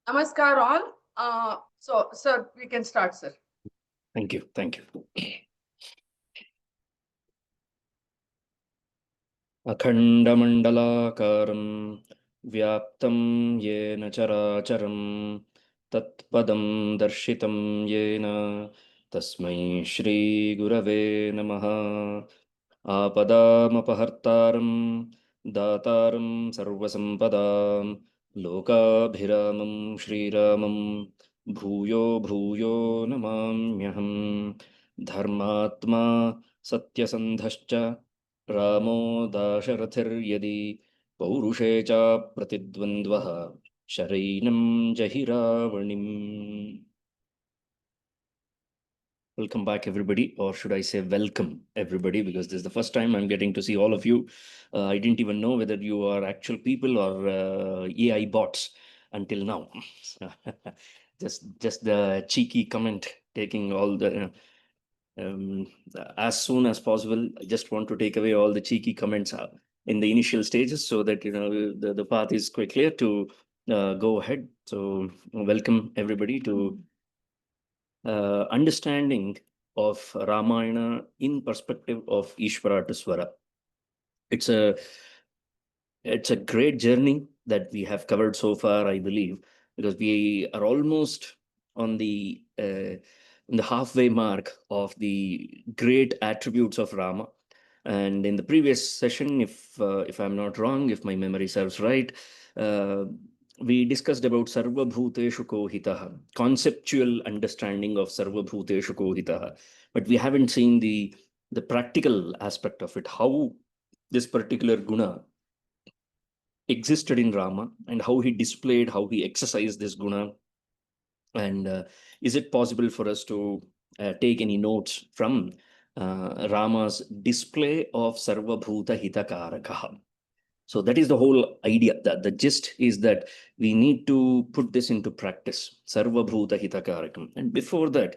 Namaskar all. So, sir, we can start, sir. Thank you. Thank you. Akhandamandalakaram vyaptam yena characharam tatpadam darshitam yena tasmai shri gurave namaha apadamapahartaram dataram sarvasampadam lokabhiramam shriramam bhuyo bhuyo namamyaham dharmatma satyasandhascha Ramo Dasharathiryadi Paurushe cha Pratidvandvaha Sharinam Jahiravanim. Welcome back, everybody, or should I say welcome, everybody, because this is the first time I'm getting to see all of you. I didn't even know whether you are actual people or AI bots until now. just the cheeky comment, taking all the um, as soon as possible. I just want to take away all the cheeky comments in the initial stages so that the path is quite clear to go ahead. So welcome everybody to understanding of Ramayana in perspective of Ishvara to Swara. It's a it's a great journey that we have covered so far, I believe, because we are almost on the halfway mark of the great attributes of Rama. And in the previous session, if I'm not wrong, if my memory serves right, uh, we discussed about Sarva Bhuteshu Kohitaha, conceptual understanding of Sarva Bhuteshu Kohitaha, but we haven't seen the practical aspect of it, how this particular guna existed in Rama and how he displayed, how he exercised this guna. And is it possible for us to take any notes from Rama's display of Sarva Bhuta Hitakarakaha? So that is the whole idea. That the gist is that we need to put this into practice. Sarva Bhuta Hitakarakam. And before that,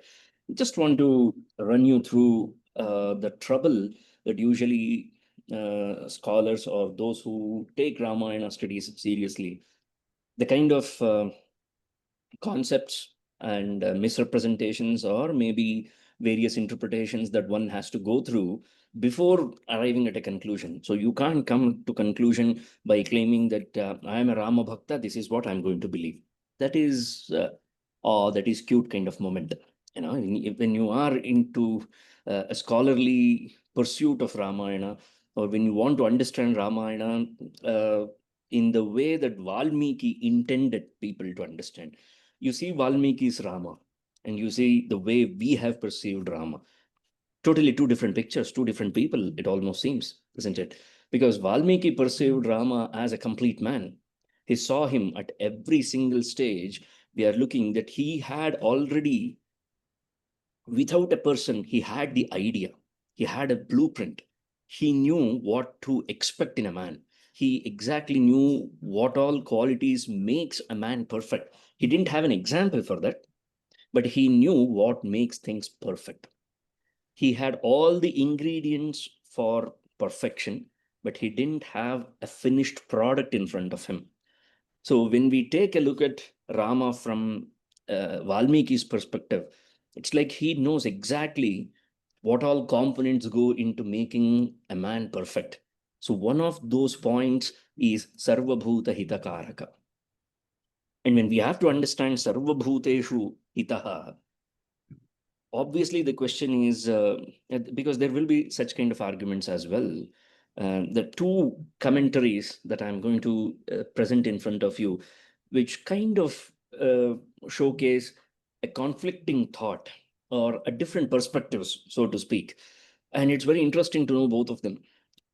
I just want to run you through the trouble that usually scholars or those who take Ramayana studies seriously, the kind of concepts and misrepresentations or maybe various interpretations that one has to go through before arriving at a conclusion. So you can't come to conclusion by claiming that I am a Rama Bhakta, this is what I'm going to believe. That is that is cute kind of moment. When you are into a scholarly pursuit of Ramayana, or when you want to understand Ramayana in the way that Valmiki intended people to understand, you see Valmiki's Rama and you see the way we have perceived Rama. Totally two different pictures, two different people, it almost seems, isn't it? Because Valmiki perceived Rama as a complete man. He saw him at every single stage. We are looking that he had already, without a person, he had the idea, he had a blueprint. He knew what to expect in a man. He exactly knew what all qualities makes a man perfect. He didn't have an example for that, but he knew what makes things perfect. He had all the ingredients for perfection, but he didn't have a finished product in front of him. So when we take a look at Rama from Valmiki's perspective, it's like he knows exactly what all components go into making a man perfect. So one of those points is Sarvabhuta Hitakaraka. And when we have to understand Sarvabhuteshu Hitaha, obviously the question is because there will be such kind of arguments as well. The two commentaries that I'm going to present in front of you, which kind of showcase a conflicting thought or a different perspectives, so to speak. And it's very interesting to know both of them.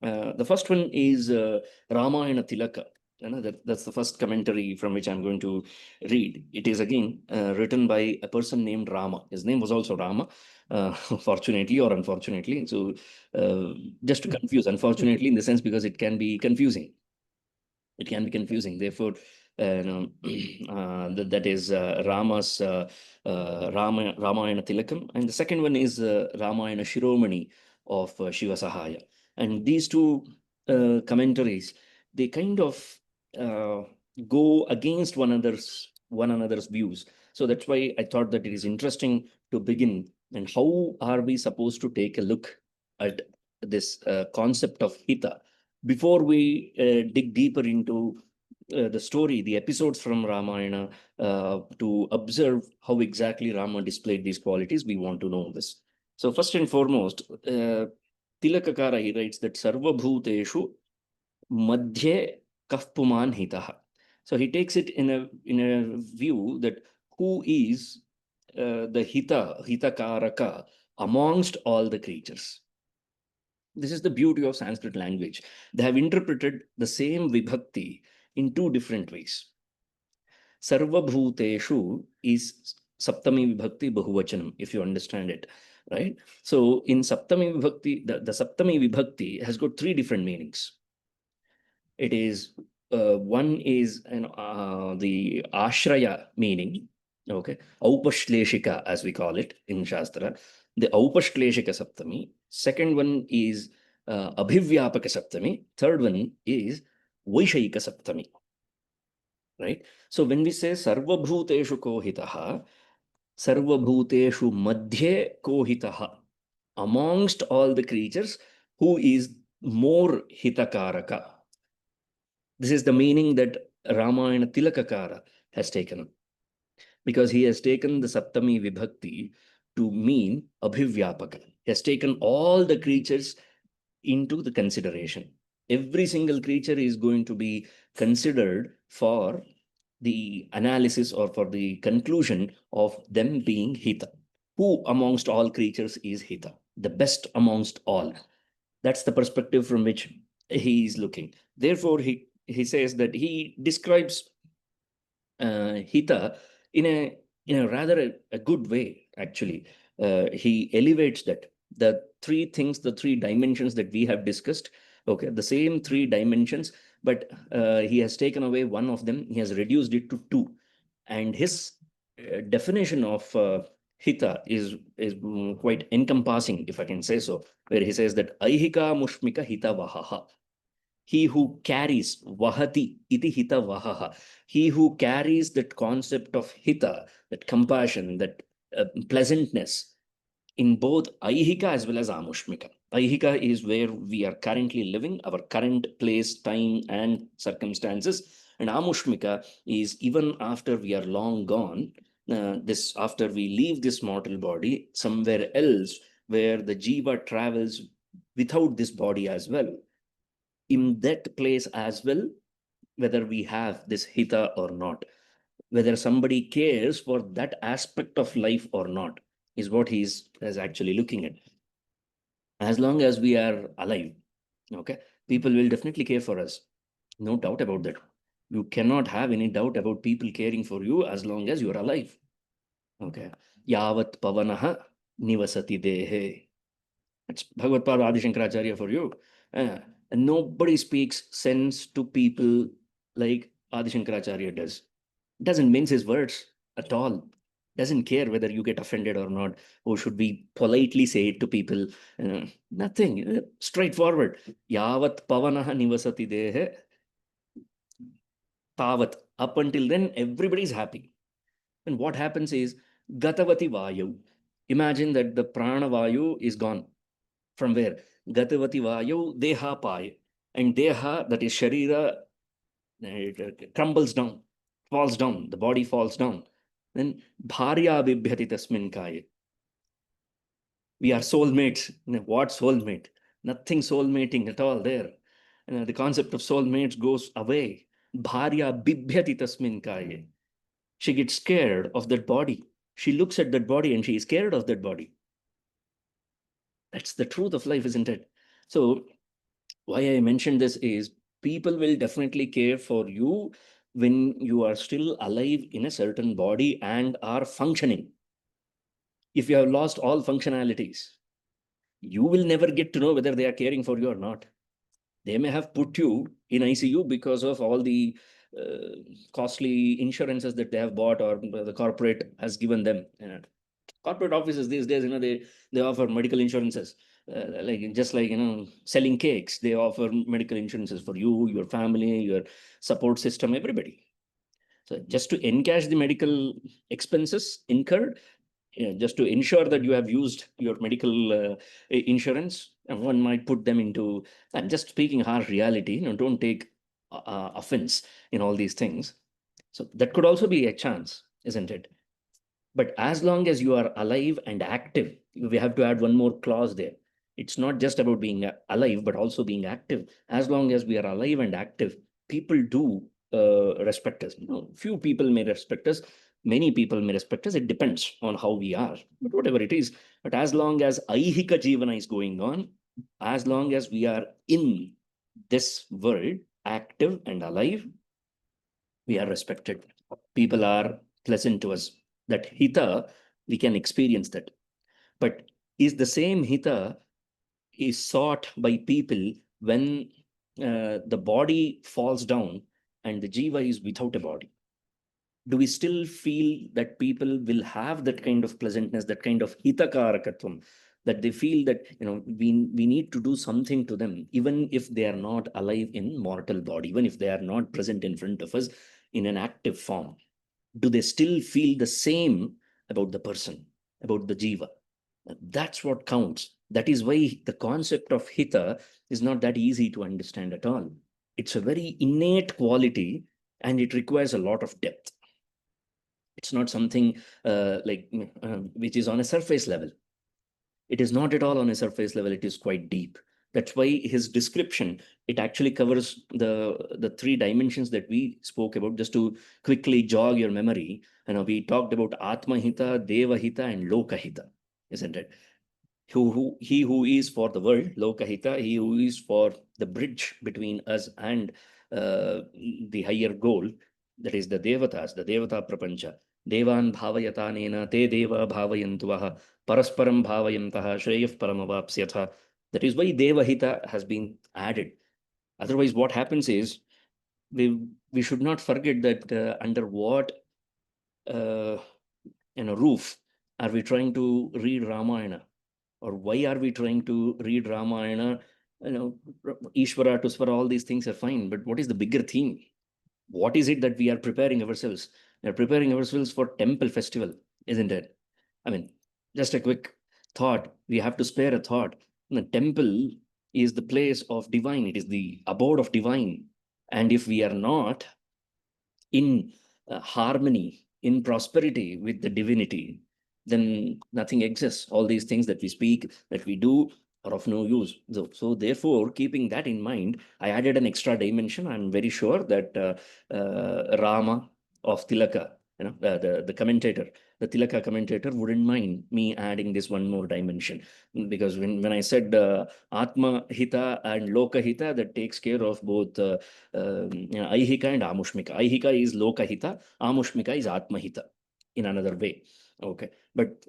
The first one is Ramayana Tilaka. That's the first commentary from which I'm going to read. It is again written by a person named Rama. His name was also Rama, fortunately or unfortunately. So just to confuse, unfortunately, in the sense because it can be confusing. It can be confusing. Therefore, that is Rama's Ramayana Tilakam. And the second one is Ramayana Shiromani of Shiva Sahaya. And these two commentaries, they kind of go against one another's one another's views. So that's why I thought that it is interesting to begin. And how are we supposed to take a look at this concept of hita before we dig deeper into the story, the episodes from Ramayana, to observe how exactly Rama displayed these qualities? We want to know this. So first and foremost, Tilakakara, he writes that Sarva Bhuteshu Madhye Kafpuman Hitaha. So he takes it in a view that who is the Hitakaraka amongst all the creatures. This is the beauty of Sanskrit language. They have interpreted the same vibhakti in two different ways. Sarvabhuteshu is Saptami Vibhakti Bahuvachanam, if you understand it, right? So in Saptami Vibhakti, the Saptami Vibhakti has got three different meanings. It is one is the Ashraya meaning, okay, Aupashleshika as we call it in Shastra, the Aupashleshika Saptami. Second one is Abhivyapaka Saptami. Third one is Vaishayika Saptami. Right? So when we say Sarvabhuteshu Kohitaha, Sarvabhuteshu Madhye Kohitaha, amongst all the creatures, who is more Hitakaraka. This is the meaning that Ramayana Tilakakara has taken, because he has taken the Saptami Vibhakti to mean Abhivyapaka. He has taken all the creatures into the consideration. Every single creature is going to be considered for the analysis or for the conclusion of them being Hita. Who amongst all creatures is Hita? The best amongst all. That's the perspective from which he is looking. Therefore, he says that he describes Hita in a rather a good way, actually. He elevates that. The three things, the three dimensions that we have discussed, okay, the same three dimensions, but he has taken away one of them, he has reduced it to two. And his definition of Hita is quite encompassing, if I can say so, where he says that Aihika Mushmika Hita Vahaha. He who carries Vahati iti Hita Vahaha. He who carries that concept of Hita, that compassion, that pleasantness, in both Aihika as well as Amushmika. Aihika is where we are currently living, our current place, time, and circumstances. And Amushmika is even after we are long gone, this after we leave this mortal body, somewhere else where the Jiva travels without this body as well. In that place as well, whether we have this Hita or not, whether somebody cares for that aspect of life or not, is what he's actually looking at. As long as we are alive, okay, people will definitely care for us. No doubt about that. You cannot have any doubt about people caring for you as long as you are alive. Okay. Yavat pavanaha nivasati dehe. It's Bhagavad Pada Adi Shankaracharya for you. And nobody speaks sense to people like Adi Shankaracharya does. Doesn't mince his words at all. Doesn't care whether you get offended or not, or should we politely say it to people. Nothing. Straightforward. Yavat pavanaha nivasati dehe. Tavat. Up until then, everybody's happy. And what happens is Gatavati Vayu. Imagine that the prana Vayu is gone. From where? Gatavati Vayu Deha Pai. And Deha, that is Sharira, it crumbles down, falls down, the body falls down. Then Bharya Bibhyati Tasmin Kaya. We are soulmates. What soulmate? Nothing soulmating at all there. The concept of soulmates goes away. Bharya Bibhyati Tasmin Kaya. She gets scared of that body. She looks at that body and she is scared of that body. That's the truth of life, isn't it? So why I mentioned this is people will definitely care for you when you are still alive in a certain body and are functioning. If you have lost all functionalities, you will never get to know whether they are caring for you or not. They may have put you in ICU because of all the costly insurances that they have bought or the corporate has given them. Corporate offices these days, they offer medical insurances, like just like selling cakes. They offer medical insurances for you, your family, your support system, everybody. So just to encash the medical expenses incurred, just to ensure that you have used your medical insurance, and one might put them into, I'm just speaking harsh reality, don't take offense in all these things. So that could also be a chance, isn't it? But as long as you are alive and active, we have to add one more clause there. It's not just about being alive, but also being active. As long as we are alive and active, people do respect us. Few people may respect us, many people may respect us. It depends on how we are, but whatever it is. But as long as aihika jivana is going on, as long as we are in this world, active and alive, we are respected. People are pleasant to us. That hita, we can experience that. But is the same hita is sought by people when the body falls down and the jiva is without a body? Do we still feel that people will have that kind of pleasantness, that kind of hitakarakatvam, that they feel that we need to do something to them, even if they are not alive in mortal body, even if they are not present in front of us in an active form? Do they still feel the same about the person, about the jiva? That's what counts. That is why the concept of hita is not that easy to understand at all. It's a very innate quality and it requires a lot of depth. It's not something which is on a surface level. It is not at all on a surface level. It is quite deep. That's why his description, it actually covers the three dimensions that we spoke about. Just to quickly jog your memory, we talked about Atma Hita, Deva Hita, and Loka Hita, isn't it? He who is for the world, Lokahita, he who is for the bridge between us and the higher goal, that is the Devatas, the Devata Prapancha. Devan bhavayatanena te deva bhavayantuvaha parasparam bhavayantaha shreyaf paramavapsyatha. That is why Devahita has been added. Otherwise, what happens is we should not forget that under what roof are we trying to read Ramayana? Or why are we trying to read Ramayana? Iswara, Tuswara, all these things are fine, but what is the bigger theme? What is it that we are preparing ourselves? We are preparing ourselves for temple festival, isn't it? I mean, just a quick thought. We have to spare a thought. The temple is the place of divine. It is the abode of divine. And if we are not in harmony, in prosperity with the divinity, then nothing exists. All these things that we speak, that we do, are of no use. So therefore, keeping that in mind, I added an extra dimension. I'm very sure that Rama of Tilaka, the commentator, the Tilaka commentator wouldn't mind me adding this one more dimension. Because when I said Atma Hita and Loka Hita, that takes care of both Aihika and Amushmika. Aihika is Loka Hita, Amushmika is Atma Hita in another way. Okay. But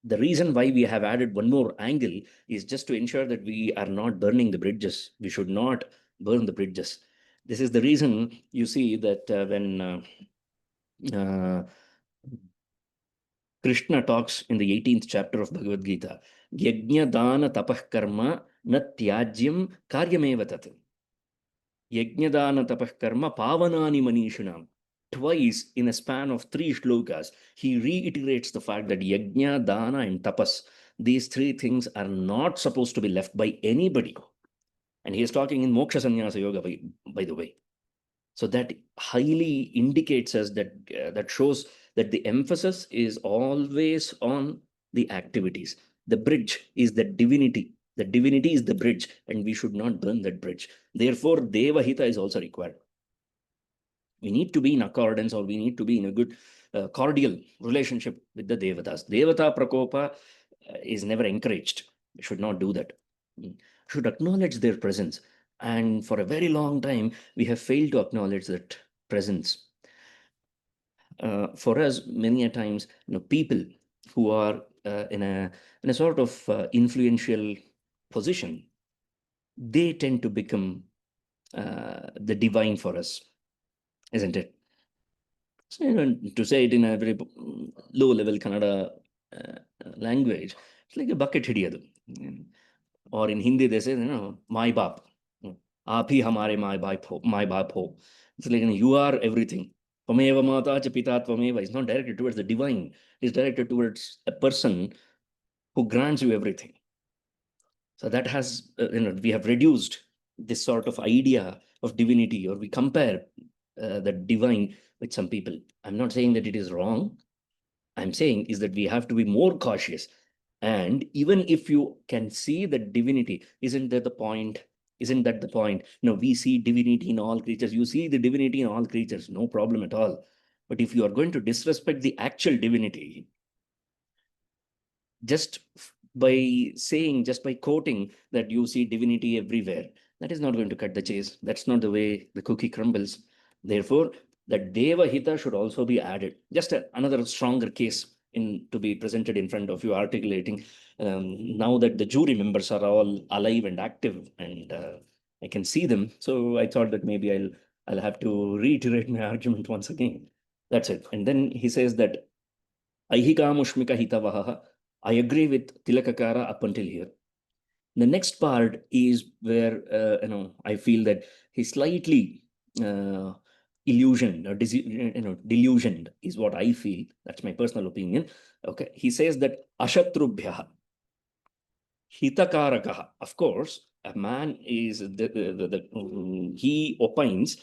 the reason why we have added one more angle is just to ensure that we are not burning the bridges. We should not burn the bridges. This is the reason you see that when Krishna talks in the 18th chapter of Bhagavad Gita, Yajna Dana Tapah Karma Na Tyajyam Karyameva Tat. Yajna Dana Tapah Karma Pavanani Manishinam. Twice in a span of 3 shlokas, he reiterates the fact that Yajna, Dana, and Tapas, these 3 things are not supposed to be left by anybody. And he is talking in Moksha Sannyasa Yoga, by the way. So that highly indicates us that shows that the emphasis is always on the activities. The bridge is the divinity. The divinity is the bridge, and we should not burn that bridge. Therefore, Devahita is also required. We need to be in accordance, or we need to be in a good, cordial relationship with the Devatas. Devata Prakopa is never encouraged. We should not do that. We should acknowledge their presence. And for a very long time, we have failed to acknowledge that presence. For us, many a times, people who are in a sort of influential position, they tend to become the divine for us, isn't it? So, to say it in a very low level Kannada language, it's like a bucket hidiyadu. Or in Hindi, they say, my baap. Aap hi hamare my baap ho. It's like, you are everything. Tvameva mata cha pita tvameva is not directed towards the divine. It is directed towards a person who grants you everything. So that has, we have reduced this sort of idea of divinity, or we compare the divine with some people. I'm not saying that it is wrong. I'm saying is that we have to be more cautious. And even if you can see the divinity, isn't that the point? Isn't that the point? No, we see divinity in all creatures. You see the divinity in all creatures, no problem at all. But if you are going to disrespect the actual divinity, just by quoting that you see divinity everywhere, that is not going to cut the chase. That's not the way the cookie crumbles. Therefore, the Deva Hita should also be added. Just another stronger case to be presented in front of you, articulating now that the jury members are all alive and active, and I can see them. So I thought that maybe I'll have to reiterate my argument once again. That's it. And then he says that Aihikamushmika Hitavaha. I agree with Tilakakara up until here. The next part is where I feel that he's slightly illusioned or delusioned is what I feel. That's my personal opinion. Okay, he says that Ashatrubhyaha Hitakarakaha. Of course, a man is he opines.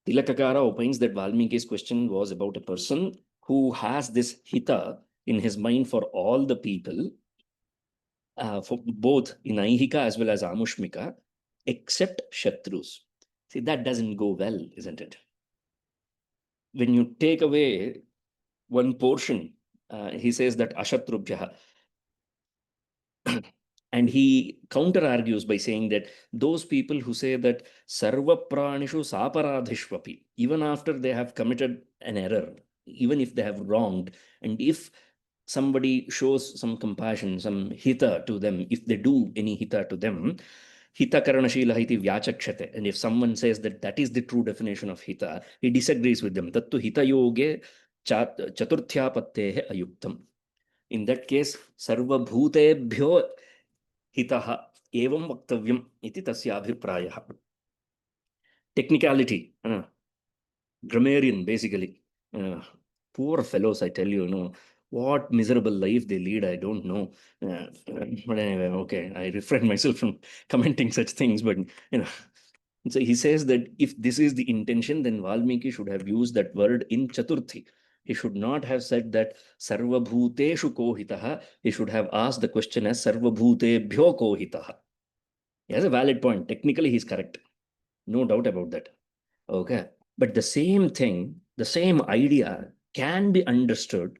Tilakakara opines that Valmiki's question was about a person who has this hita in his mind for all the people, for both in Aihika as well as Amushmika, except Shatrus. See, that doesn't go well, isn't it? When you take away one portion, he says that Ashatrubhyaha. And he counter argues by saying that those people who say that Sarva Pranishu Saparadhishvapi, even after they have committed an error, even if they have wronged, and if somebody shows some compassion, some hita to them, if they do any hita to them, hita karanashila iti vyachakshate. And if someone says that that is the true definition of hita, he disagrees with them. Tattu hita yoge chaturthyapatte ayuktam. In that case, sarva bhutebhyo hitah evam vaktavyam iti tasya abhiprayah. Technicality, grammarian basically. Poor fellows, I tell you, what miserable life they lead, I don't know. But anyway, okay, I refrain myself from commenting such things. But so he says that if this is the intention, then Valmiki should have used that word in Chaturthi. He should not have said that Sarva Bhuteshu Kohitaha. He should have asked the question as Sarva Bhutebhyo Kohitaha. He has a valid point. Technically, he's correct. No doubt about that. Okay. But the same thing, the same idea can be understood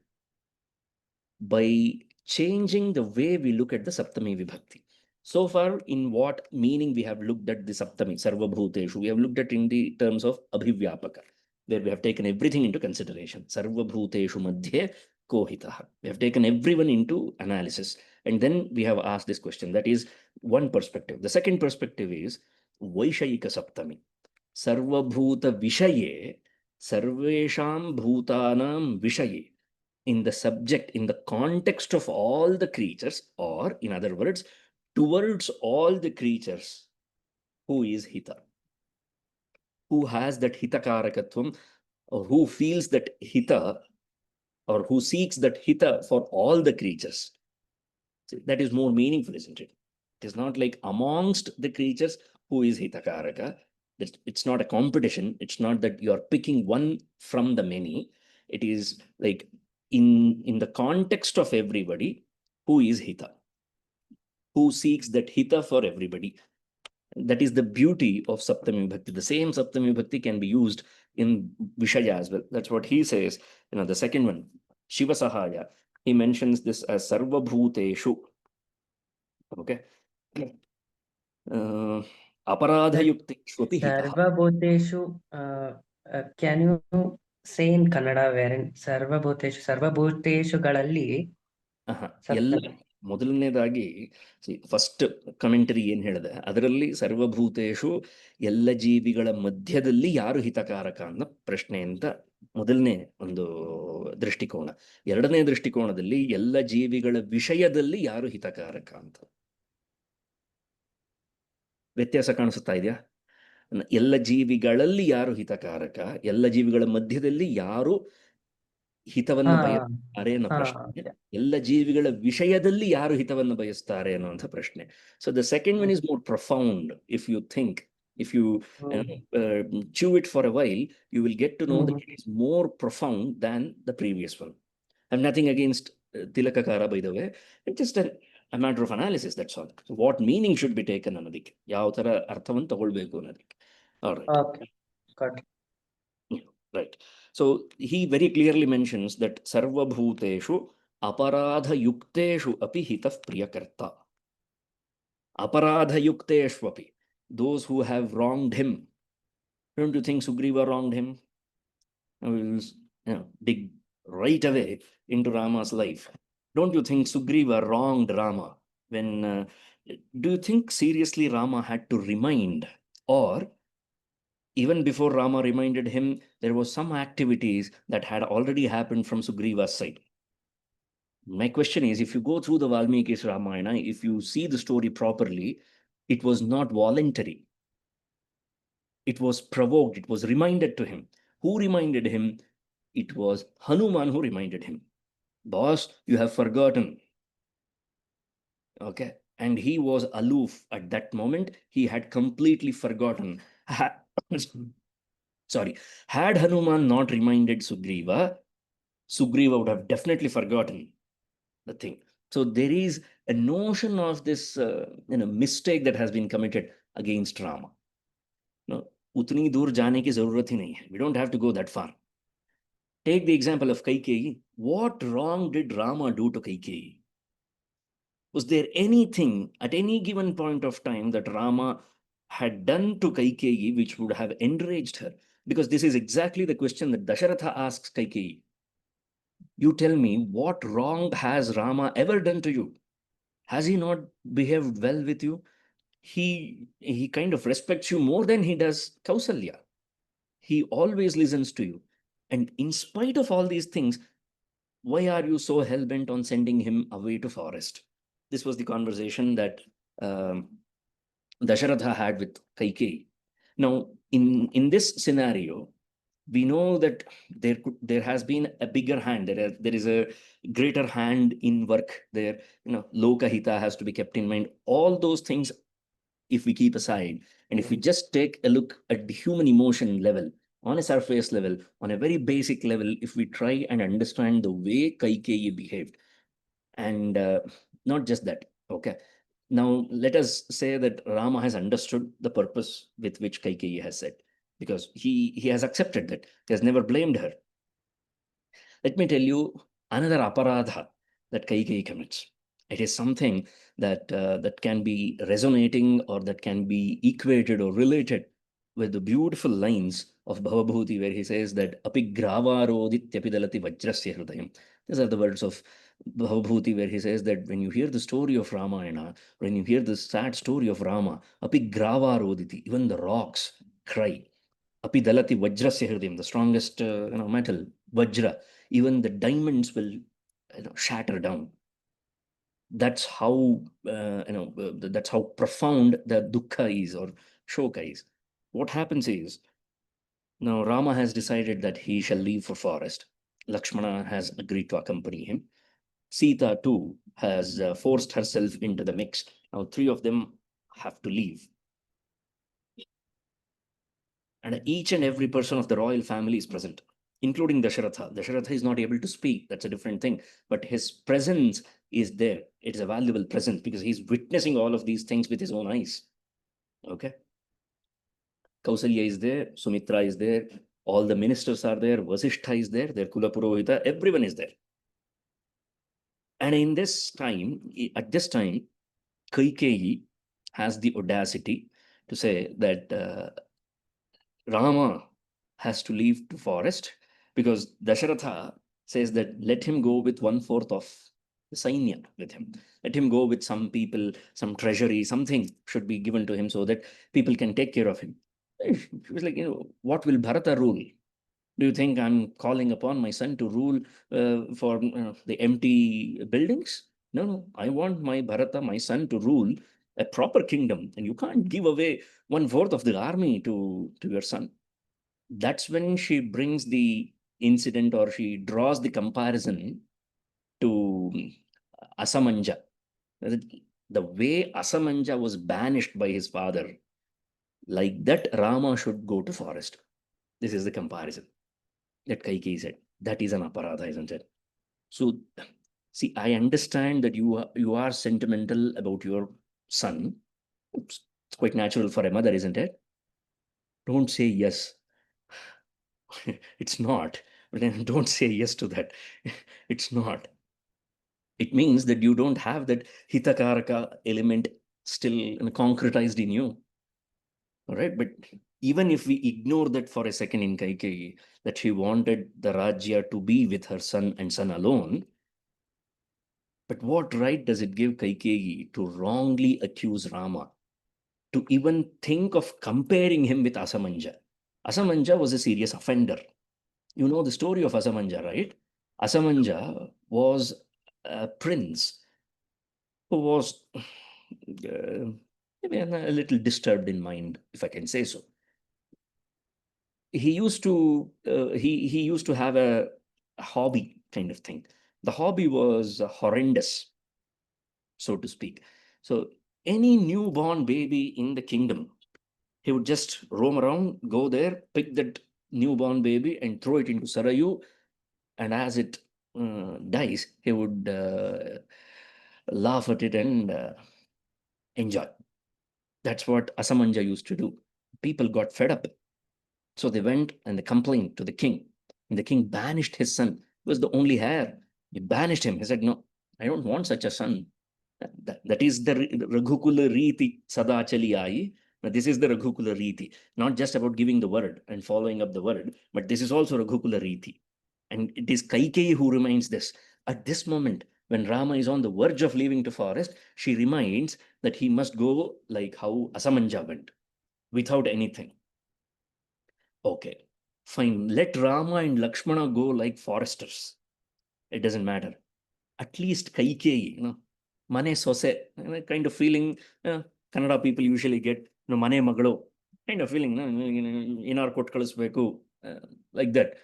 by changing the way we look at the Saptami Vibhakti. So far, in what meaning we have looked at the Saptami, Sarva Bhuteshu, we have looked at in the terms of Abhivyapaka, where we have taken everything into consideration. Sarva Bhuteshu Madhye Kohitaha. We have taken everyone into analysis. And then we have asked this question. That is one perspective. The second perspective is Vaishayika Saptami. Sarvabhuta Vishaye, Sarvesham Bhutanam Vishaye. In the subject, in the context of all the creatures, or in other words, towards all the creatures, who is Hita? Who has that Hitakarakatvam, or who feels that Hita, or who seeks that Hita for all the creatures? That is more meaningful, isn't it? It is not like amongst the creatures who is Hitakaraka. It's not a competition. It's not that you're picking one from the many. It is like in the context of everybody, who is Hita? Who seeks that Hita for everybody? That is the beauty of Saptami Bhakti. The same Saptami Bhakti can be used in Vishaya as well. That's what he says. The second one, Shiva Sahaya, he mentions this as Sarva Bhuteshu. Okay. Aparadhayukteshwapi Hitaha. Sarvabhuteshu, can you say in Kannada wherein Sarvabhuteshu, Sarvabhuteshuಗಳಲ್ಲಿ ಎಲ್ಲ ಸಪ್ತಮಿ? ಮೊದಲನೇದಾಗಿ first commentary ಏನ್ ಹೇಳಿದೆ, ಅದರಲ್ಲಿ ಸರ್ವಭೂತೇಶು ಎಲ್ಲ ಜೀವಿಗಳ ಮಧ್ಯದಲ್ಲಿ ಯಾರು ಹಿತಕಾರಕ ಅನ್ನೋ ಪ್ರಶ್ನೆ ಅಂತ ಮೊದಲನೇ ಒಂದು ದೃಷ್ಟಿಕೋನ. ಎರಡನೇ ದೃಷ್ಟಿಕೋನದಲ್ಲಿ ಎಲ್ಲ ಜೀವಿಗಳ ವಿಷಯದಲ್ಲಿ ಯಾರು ಹಿತಕಾರಕ ಅಂತ. ವ್ಯತ್ಯಾಸ ಕಾಣಿಸುತ್ತಾ ಇದೆಯಾ? ಎಲ್ಲ ಜೀವಿಗಳಲ್ಲಿ ಯಾರು ಹಿತಕಾರಕ, ಎಲ್ಲ ಜೀವಿಗಳ ಮಧ್ಯದಲ್ಲಿ ಯಾರು ಹಿತವನ್ನು ಹಾ ಬಯಸ್ತಾರೆ ಅನ್ನೋ ಹಾ ಪ್ರಶ್ನೆ, okay. ಎಲ್ಲ ಜೀವಿಗಳ ವಿಷಯದಲ್ಲಿ ಯಾರು ಹಿತವನ್ನು ಬಯಸ್ತಾರೆ ಅನ್ನುವಂಥ ಪ್ರಶ್ನೆ. So the second one is more profound. If you think, if you chew it for a while, you will get to know that it is more profound than the previous one. I'm nothing against Tilakakara, by the way. It's just a matter of analysis, that's all. So what meaning should be taken ಅನ್ನೋದಕ್ಕೆ, ಯಾವ ತರ ಅರ್ಥವನ್ನು ತಗೊಳ್ಬೇಕು ಅನ್ನೋದಕ್ಕೆ. All right. Okay, got it. Yeah, right. So he very clearly mentions that sarva bhuteshu aparadha yukteshu api hitah priyakarta. Aparadha yukteshu api, those who have wronged him. Don't you think Sugriva wronged him? Now we will, dig right away into Rama's life. Don't you think Sugriva wronged Rama? When do you think seriously Rama had to remind, or even before Rama reminded him, there was some activities that had already happened from Sugriva's side? My question is, if you go through the Valmiki's Ramayana, if you see the story properly, it was not voluntary. It was provoked, it was reminded to him. Who reminded him? It was Hanuman who reminded him. Boss, you have forgotten. Okay. And he was aloof at that moment. He had completely forgotten. Sorry. Had Hanuman not reminded Sugriva, Sugriva would have definitely forgotten the thing. So there is a notion of this mistake that has been committed against Rama. No, utni dur jaane ki zarurat hi nahi hai. We don't have to go that far. Take the example of Kaikeyi. What wrong did Rama do to Kaikeyi? Was there anything at any given point of time that Rama had done to Kaikeyi which would have enraged her? Because this is exactly the question that Dasharatha asks Kaikeyi. You tell me, what wrong has Rama ever done to you? Has he not behaved well with you? He kind of respects you more than he does Kausalya. He always listens to you. And in spite of all these things, why are you so hell-bent on sending him away to forest? This was the conversation that Dasharatha had with Kaikeyi. Now, in this scenario, we know that there has been a bigger hand. There is a greater hand in work there. Lokahita has to be kept in mind. All those things, if we keep aside, and if we just take a look at the human emotion level, on a surface level, on a very basic level, if we try and understand the way Kaikeyi behaved, and not just that, okay. Now, let us say that Rama has understood the purpose with which Kaikeyi has said, because he has accepted that. He has never blamed her. Let me tell you another aparadha that Kaikeyi commits. It is something that can be resonating, or that can be equated or related with the beautiful lines of Bhavabhuti, where he says that api gravarodityapi vajrasya hridayam. These are the words of Bhavabhuti, where he says that when you hear the story of Ramayana, when you hear the sad story of Rama, api gravaroditi, even the rocks cry. Api dalati vajrasya hridayam, the strongest metal, vajra, even the diamonds will shatter down. That's how that's how profound the dukkha is, or shoka is. What happens is, now Rama has decided that he shall leave for forest. Lakshmana has agreed to accompany him. Sita too has forced herself into the mix. Now three of them have to leave. And each and every person of the royal family is present, including Dasharatha. Dasharatha is not able to speak. That's a different thing. But his presence is there. It is a valuable presence because he's witnessing all of these things with his own eyes. Okay. Kausalya is there. Sumitra is there. All the ministers are there. Vasishtha is there. Their Kula Purohita. Everyone is there. And in this time, at this time, Kaikeyi has the audacity to say that Rama has to leave to forest, because Dasharatha says that let him go with 1/4 of the Sainya with him. Let him go with some people, some treasury, something should be given to him so that people can take care of him. He was like, what will Bharata rule? Do you think I'm calling upon my son to rule for the empty buildings? No, I want my Bharata, my son, to rule a proper kingdom, and you can't give away 1/4 of the army to your son. That's when she brings the incident, or she draws the comparison to Asamanja. The way Asamanja was banished by his father, like that Rama should go to forest. This is the comparison that Kaikeyi said. That is an aparadha, isn't it? So, see, I understand that you are sentimental about your son. It's quite natural for a mother, isn't it? Don't say yes. It's not. Don't say yes to that. It's not. It means that you don't have that hitakaraka element still concretized in you. All right. But even if we ignore that for a second in Kaikeyi, that she wanted the Rajya to be with her son and son alone, but what right does it give Kaikeyi to wrongly accuse Rama, to even think of comparing him with Asamanja? Asamanja was a serious offender. You know the story of Asamanja, right? Asamanja was a prince who was maybe a little disturbed in mind, if I can say so. He used to he used to have a hobby kind of thing. The hobby was horrendous, so to speak. So any newborn baby in the kingdom, he would just roam around, go there, pick that newborn baby and throw it into Sarayu, and as it dies, he would laugh at it and enjoy. That's what Asamanja used to do. People got fed up. So they went and they complained to the king. And the king banished his son. He was the only heir. He banished him. He said, no, I don't want such a son. That is the Raghukula Riti Sadachali Ai. This is the Raghukula Riti. Not just about giving the word and following up the word, but this is also Raghukula Riti. And it is Kaikeyi who reminds this. At this moment, when Rama is on the verge of leaving to forest, she reminds that he must go like how Asamanja went, without anything. Okay, fine. Let Rama and Lakshmana go like foresters. It doesn't matter. At least Kaikeyi, Mane Sose, kind of feeling Kannada people usually get, Mane Magalo, kind of feeling, in our kot kalasbeku, like that.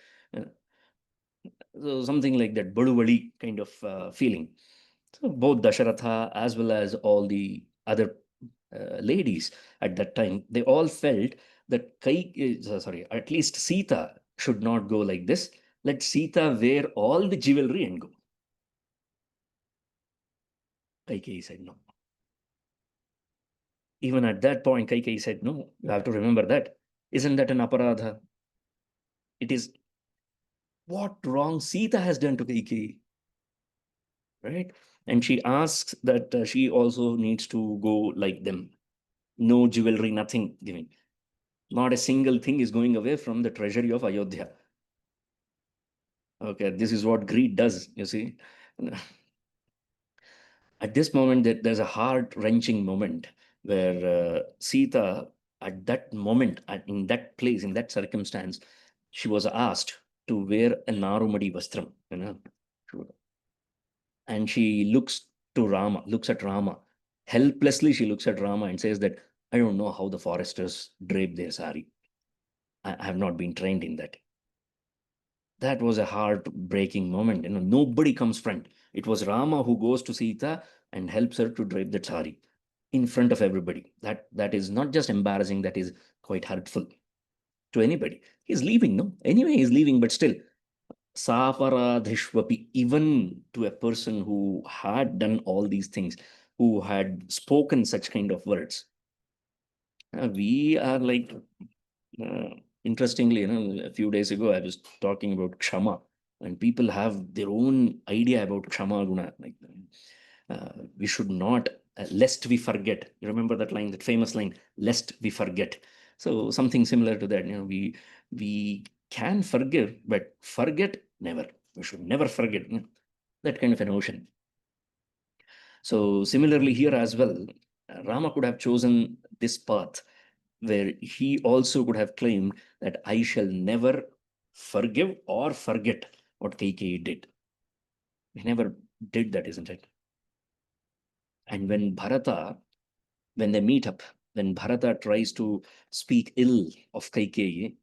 So something like that, Baduvali kind of feeling. So both Dasharatha as well as all the other ladies at that time, they all felt that at least Sita should not go like this. Let Sita wear all the jewelry and go. Kaikeyi said no. Even at that point, Kaikeyi said no. You have to remember that. Isn't that an aparadha? It is what wrong Sita has done to Kaikeyi, right? And she asks that she also needs to go like them. No jewelry, nothing giving. Not a single thing is going away from the treasury of Ayodhya. Okay, this is what greed does, you see. At this moment, there's a heart-wrenching moment where Sita, at that moment, in that place, in that circumstance, she was asked to wear a Narumadi Vastram, and she looks at Rama. Helplessly, she looks at Rama and says that, I don't know how the foresters drape their sari. I have not been trained in that. That was a heartbreaking moment. Nobody comes front. It was Rama who goes to Sita and helps her to drape that sari in front of everybody. That is not just embarrassing, that is quite hurtful to anybody. He's leaving, no? Anyway, he's leaving, but still, Saparadhishwapi, even to a person who had done all these things, who had spoken such kind of words. We are like, interestingly, a few days ago, I was talking about Kshama, and people have their own idea about Kshama Guna. Like, we should not, lest we forget. You remember that line, that famous line, lest we forget. So something similar to that, we can forgive, but forget never. We should never forget, that kind of a notion. So similarly here as well, Rama could have chosen this path where he also could have claimed that I shall never forgive or forget what Kaikeyi did. He never did that, isn't it? And when Bharata when they meet up, when Bharata tries to speak ill of Kaikeyi,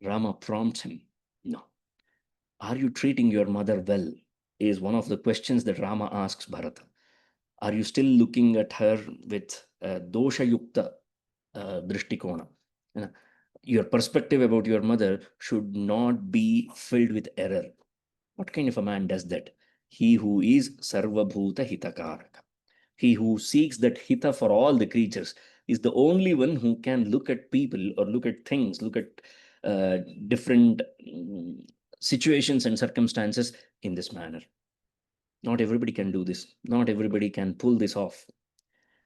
Rama prompts him, no. Are you treating your mother well? Is one of the questions that Rama asks Bharata. Are you still looking at her with dosha yukta drishtikona? Your perspective about your mother should not be filled with error. What kind of a man does that? He who is sarvabhuta hitakaraka. He who seeks that hita for all the creatures is the only one who can look at people or look at things, look at different situations and circumstances in this manner. Not everybody can do this. Not everybody can pull this off.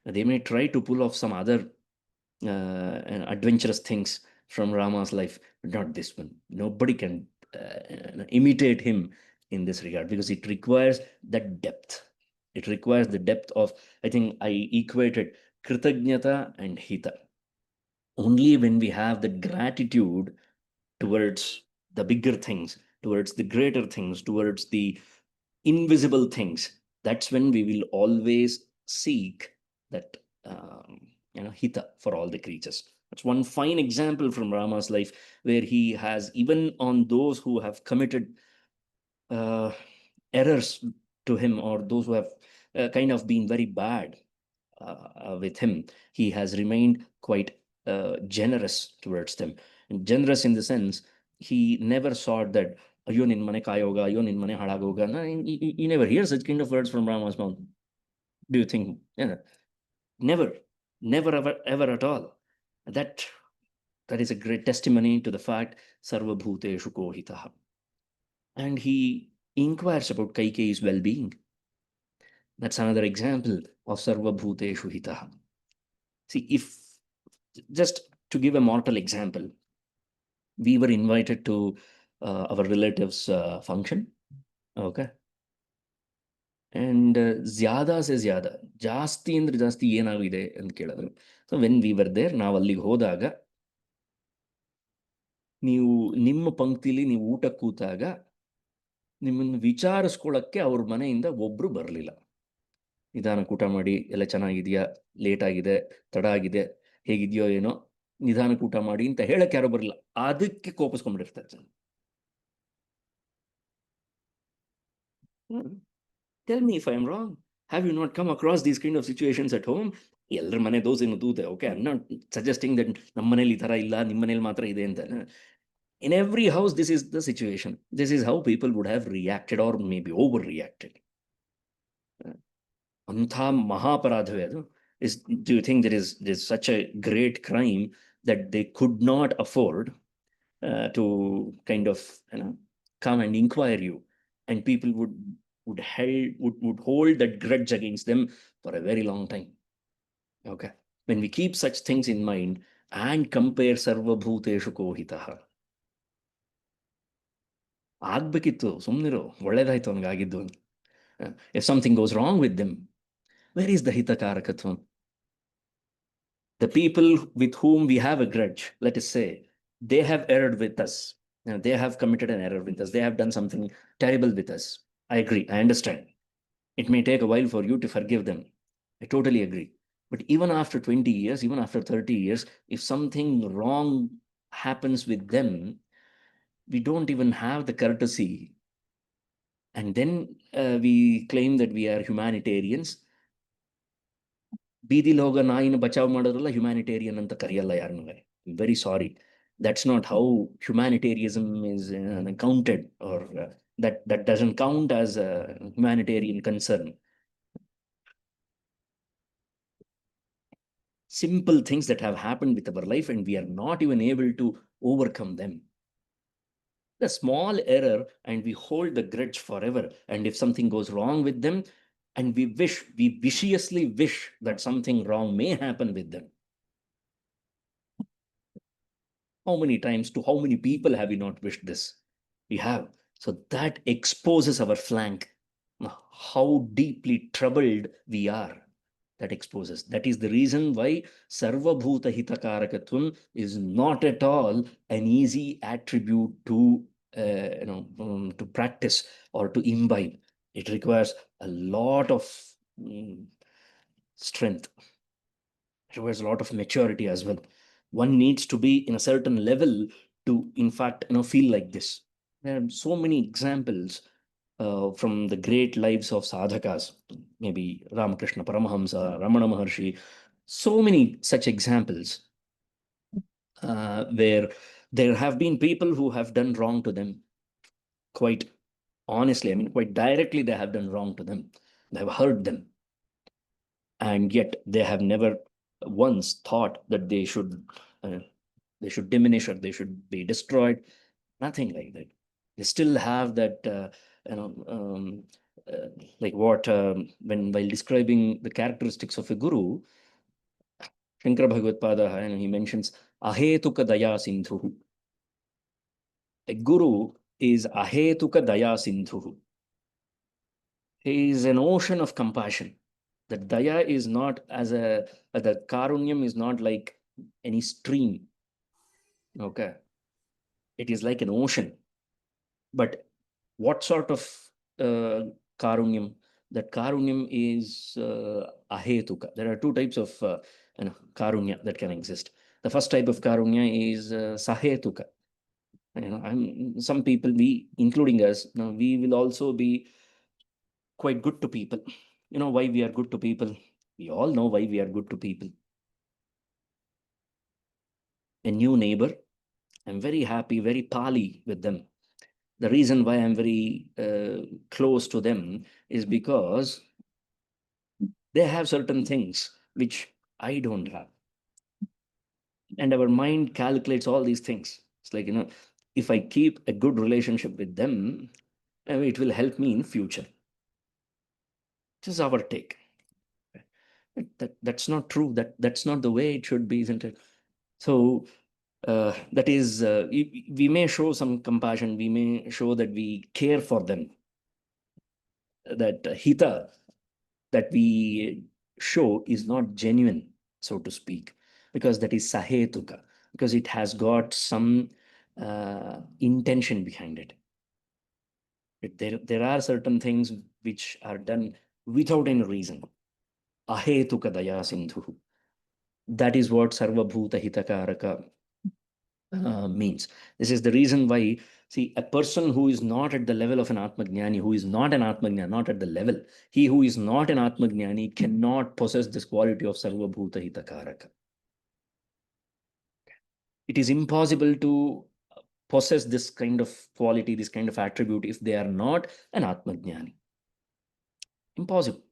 They may try to pull off some other adventurous things from Rama's life, but not this one. Nobody can imitate him in this regard because it requires that depth. It requires the depth of, I think I equated Kritagnyata and Hita. Only when we have the gratitude towards the bigger things, towards the greater things, towards the invisible things, that's when we will always seek that hita for all the creatures. That's one fine example from Rama's life, where he has, even on those who have committed errors to him, or those who have kind of been very bad with him, he has remained quite generous towards them. And generous in the sense, he never sought that, ayo nin mane kayoga, ayo nin mane halagoga. No, you never hear such kind of words from Rama's mouth. Do you think? Yeah. Never, never, ever at all. That is a great testimony to the fact sarva bhuteshu kohitaha. And he inquires about Kaikeyi's well-being. That's another example of sarva bhuteshu hitaha. See, if just to give a mortal example, we were invited to our relatives' function, okay? And zyada se zyada, ಜಾಸ್ತಿ ಅಂದ್ರೆ ಜಾಸ್ತಿ ಏನಾಗಿದೆ ಅಂತ ಕೇಳಿದ್ರು. So when we were there, ನಾವು ಅಲ್ಲಿಗೆ ಹೋದಾಗ, ನೀವು ನಿಮ್ಮ ಪಂಕ್ತಿಲಿ ನೀವು ಊಟ ಕೂತಾಗ ನಿಮ್ಮನ್ನು ವಿಚಾರಿಸ್ಕೊಳ್ಳೋಕ್ಕೆ ಅವ್ರ ಮನೆಯಿಂದ ಒಬ್ರು ಬರಲಿಲ್ಲ. ನಿಧಾನಕ್ಕೆ ಊಟ ಮಾಡಿ, ಎಲ್ಲ ಚೆನ್ನಾಗಿದೆಯಾ, ಲೇಟ್ ಆಗಿದೆ, ತಡ ಆಗಿದೆ, ಹೇಗಿದೆಯೋ ಏನೋ, ನಿಧಾನಕ್ಕೆ ಊಟ ಮಾಡಿ ಅಂತ ಹೇಳಕ್ಕೆ ಯಾರೋ ಬರಲಿಲ್ಲ. ಅದಕ್ಕೆ ಕೋಪಿಸ್ಕೊಂಡ್ಬಿಟ್ಟಿರ್ತಾರೆ ಜನ. Tell me if I am wrong. Have you not come across these kind of situations at home? ಎಲ್ಲರ ಮನೆ ದೋಸೆ ದೂತೆ. Okay, I'm not suggesting that ನಮ್ಮ ಮನೇಲಿ ಈ ಥರ ಇಲ್ಲ, ನಿಮ್ಮ ಮನೇಲಿ ಮಾತ್ರ ಇದೆ ಅಂತ. In every house, this is the situation. This is how people would have reacted, or maybe overreacted. ಅಂಥ ಮಹಾಪರಾಧವೇ ಅದು. Do you think there's such a great crime that they could not afford to kind of come and inquire you, and people would hold that grudge against them for a very long time? Okay, when we keep such things in mind and compare sarva bhuteshu kohitaha, ಆಗ್ಬೇಕಿತ್ತು, ಸುಮ್ಮನಿರು, ಒಳ್ಳೇದಾಯ್ತು ಅವನಿಗಾಗಿದ್ದು. If something goes wrong with them, where is the hitakarakatvam? The people with whom we have a grudge, let us say, they have erred with us. They have committed an error with us. They have done something terrible with us. I agree. I understand. It may take a while for you to forgive them. I totally agree. But even after 20 years, even after 30 years, if something wrong happens with them, we don't even have the courtesy. And then we claim that we are humanitarians. ಬೀದಿಲಿ ಹೋಗೋ ನಾಯಿನ ಬಚಾವ್ ಮಾಡೋದ್ರಲ್ಲ humanitarian ಅಂತ ಕರೆಯಲ್ಲ ಯಾರನ್ನೂ. Very sorry. That's not how humanitarianism is counted, or that doesn't count as a humanitarian concern. Simple things that have happened with our life and we are not even able to overcome them. The small error and we hold the grudge forever. And if something goes wrong with them, and we viciously wish that something wrong may happen with them. How many times, to how many people have we not wished this? We have. So that exposes our flank, how deeply troubled we are. That exposes. That is the reason why sarva bhuta hitakarakatvam is not at all an easy attribute to to practice or to imbibe. It requires a lot of strength. requires a lot of maturity as well. One needs to be in a certain level to, in fact, feel like this. There are so many examples from the great lives of sadhakas, maybe Ramakrishna Paramahamsa, Ramana Maharshi, so many such examples where there have been people who have done wrong to them. Quite honestly, I mean, quite directly, they have done wrong to them. They have hurt them. And yet they have never once thought that they should diminish or they should be destroyed. Nothing like that. They still have that, like what, while describing the characteristics of a guru, Shankara Bhagavad Pada, he mentions ahetuka daya sindhu. A guru is ahetuka daya sindhu. He is an ocean of compassion. The daya is not the karunyam is not like any stream. Okay. It is like an ocean. But what sort of karunyam? That karunyam is ahetuka. There are two types of karunya that can exist. The first type of karunya is sahetuka. Some people, including us, we will also be quite good to people. Why we are good to people? We all know why we are good to people. A new neighbor, I'm very happy, very pally with them. The reason why I'm very close to them is because they have certain things which I don't have. And our mind calculates all these things. It's like, if I keep a good relationship with them, it will help me in future. This is our take. That's not true. That's not the way it should be, isn't it? So that is, we may show some compassion. We may show that we care for them. That hita that we show is not genuine, so to speak, because that is sahetuka, because it has got some intention behind it. There are certain things which are done without any reason. Ahetuka daya sindhu. That is what sarvabhuta hitakaraka means. This is the reason why, see, a person who is not at the level of an Atmajnani, who is not an Atmajnani, not at the level, he who is not an Atmajnani cannot possess this quality of Sarvabhuta Hitakaraka. It is impossible to possess this kind of quality, this kind of attribute, if they are not an Atmajnani. Impossible.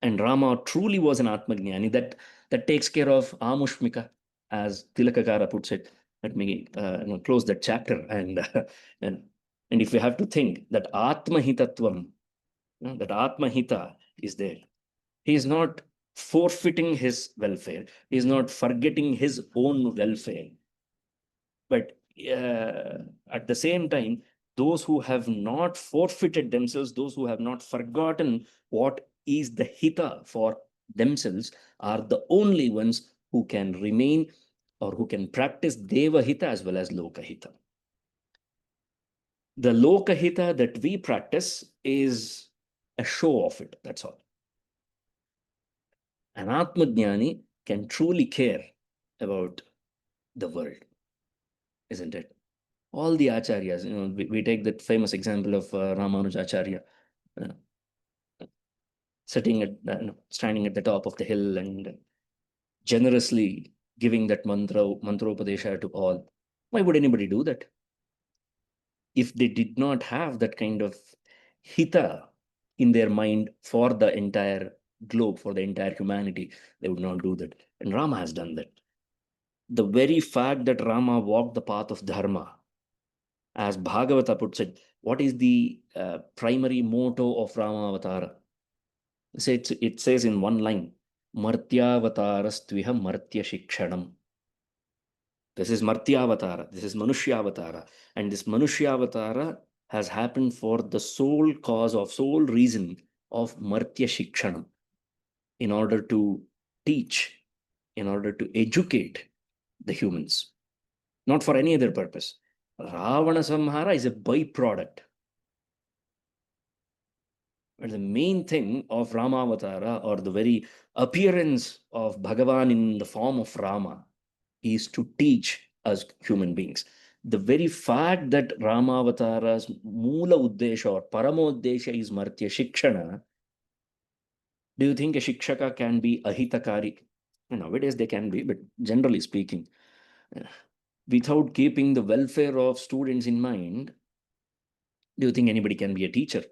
And Rama truly was an Atmajnani that takes care of Amushmika, as Tilakakara puts it. Let me close that chapter. And if we have to think that Atmahitatvam, that Atmahita is there, he is not forfeiting his welfare. He is not forgetting his own welfare. But at the same time, those who have not forfeited themselves, those who have not forgotten what is the hita for themselves, are the only ones who can remain or who can practice deva hita as well as loka hita. The loka hita that we practice is a show of it, that's all. An Atmajnani can truly care about the world, isn't it? All the acharyas, we take that famous example of Ramanujacharya, standing at the top of the hill and generously giving that mantropadesha to all. Why would anybody do that? If they did not have that kind of hita in their mind for the entire globe, for the entire humanity, they would not do that. And Rama has done that. The very fact that Rama walked the path of dharma, as Bhagavata puts it, what is the primary motto of Rama Avatara? It says in one line, Martyavatarastviha Martya Shikshanam. This is Martyavatara, this is Manushyavatara. And this Manushyavatara has happened for the sole cause of, sole reason of Martya Shikshanam, in order to teach, in order to educate the humans, not for any other purpose. Ravana Samhara is a byproduct. But the main thing of Ramavatara, or the very appearance of Bhagavan in the form of Rama, is to teach us human beings. The very fact that Ramavatara's Mula Uddesha or Paramoddesha is Martya Shikshana, do you think a Shikshaka can be Ahitakari? Nowadays they can be, but generally speaking, without keeping the welfare of students in mind, do you think anybody can be a teacher?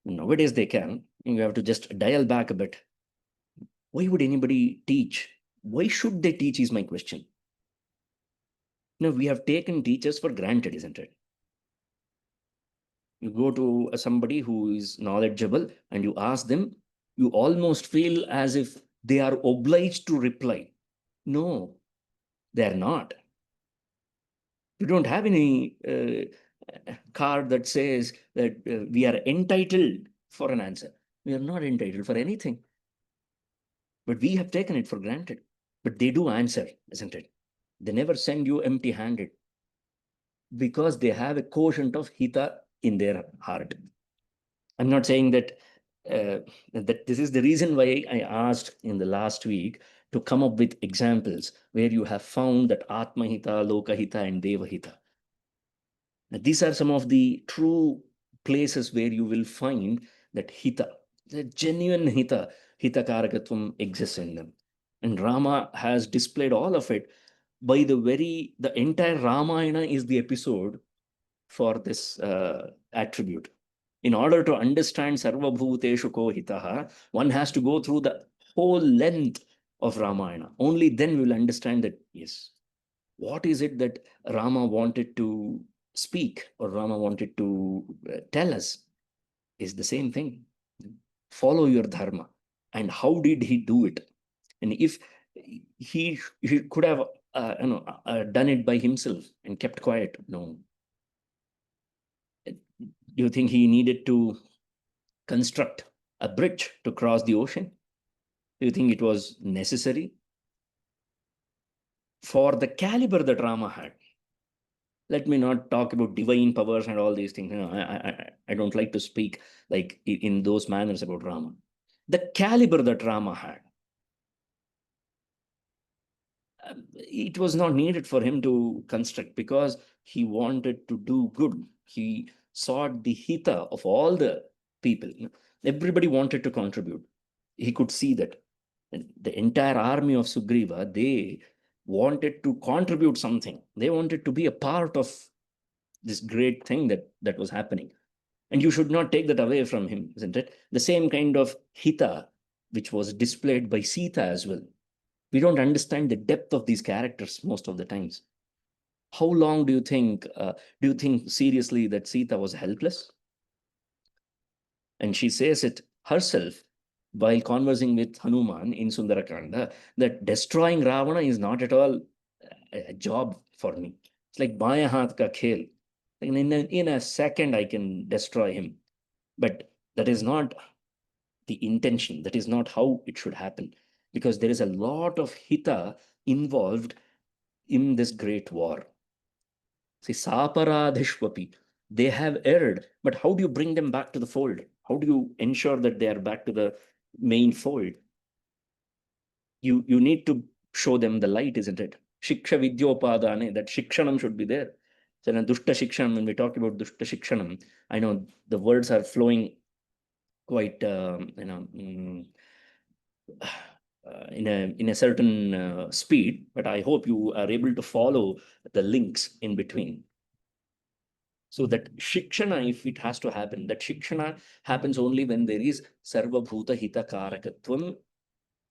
Nowadays they can. You have to just dial back a bit. Why would anybody teach? Why should they teach is my question. Now, we have taken teachers for granted, isn't it? You go to somebody who is knowledgeable and you ask them, you almost feel as if they are obliged to reply. No, they are not. You don't have any card that says that we are entitled for an answer. We are not entitled for anything. But we have taken it for granted. But they do answer, isn't it? They never send you empty-handed because they have a quotient of hita in their heart. I'm not saying that that this is the reason why I asked in the last week to come up with examples where you have found that Atma Hita, Loka Hita, and Deva Hita. Now, these are some of the true places where you will find that Hita, the genuine Hita, Hita Karakatvam exists in them. And Rama has displayed all of it by the entire Ramayana is the episode for this attribute. In order to understand Sarva Bhuteshu Ko Hitaha, one has to go through the whole length of Ramayana. Only then we will understand that, yes, what is it that Rama wanted to speak or Rama wanted to tell us is the same thing. Follow your dharma. And how did he do it? And if he could have done it by himself and kept quiet, no. Do you think he needed to construct a bridge to cross the ocean? Do you think it was necessary? For the caliber that Rama had, let me not talk about divine powers and all these things. I don't like to speak like in those manners about Rama. The caliber that Rama had, it was not needed for him to construct because he wanted to do good. He sought the hita of all the people. Everybody wanted to contribute. He could see that. And the entire army of Sugriva, they wanted to contribute something. They wanted to be a part of this great thing that was happening. And you should not take that away from him, isn't it? The same kind of hita, which was displayed by Sita as well. We don't understand the depth of these characters most of the times. How long do you think seriously that Sita was helpless? And she says it herself while conversing with Hanuman in Sundarakanda, that destroying Ravana is not at all a job for me. It's like Baya Haath ka khel. In a second, I can destroy him. But that is not the intention. That is not how it should happen. Because there is a lot of hita involved in this great war. See, Saparadhishwapi, they have erred, but how do you bring them back to the fold? How do you ensure that they are back to the main fold? You need to show them the light, isn't it? Shiksha Vidyopadane, that shikshanam should be there. So in Dushta Shikshanam, when we talk about Dushta Shikshanam, I know the words are flowing quite, in a certain speed, but I hope you are able to follow the links in between. So that shikshana, if it has to happen, that shikshana happens only when there is sarva bhuta hita karakatvam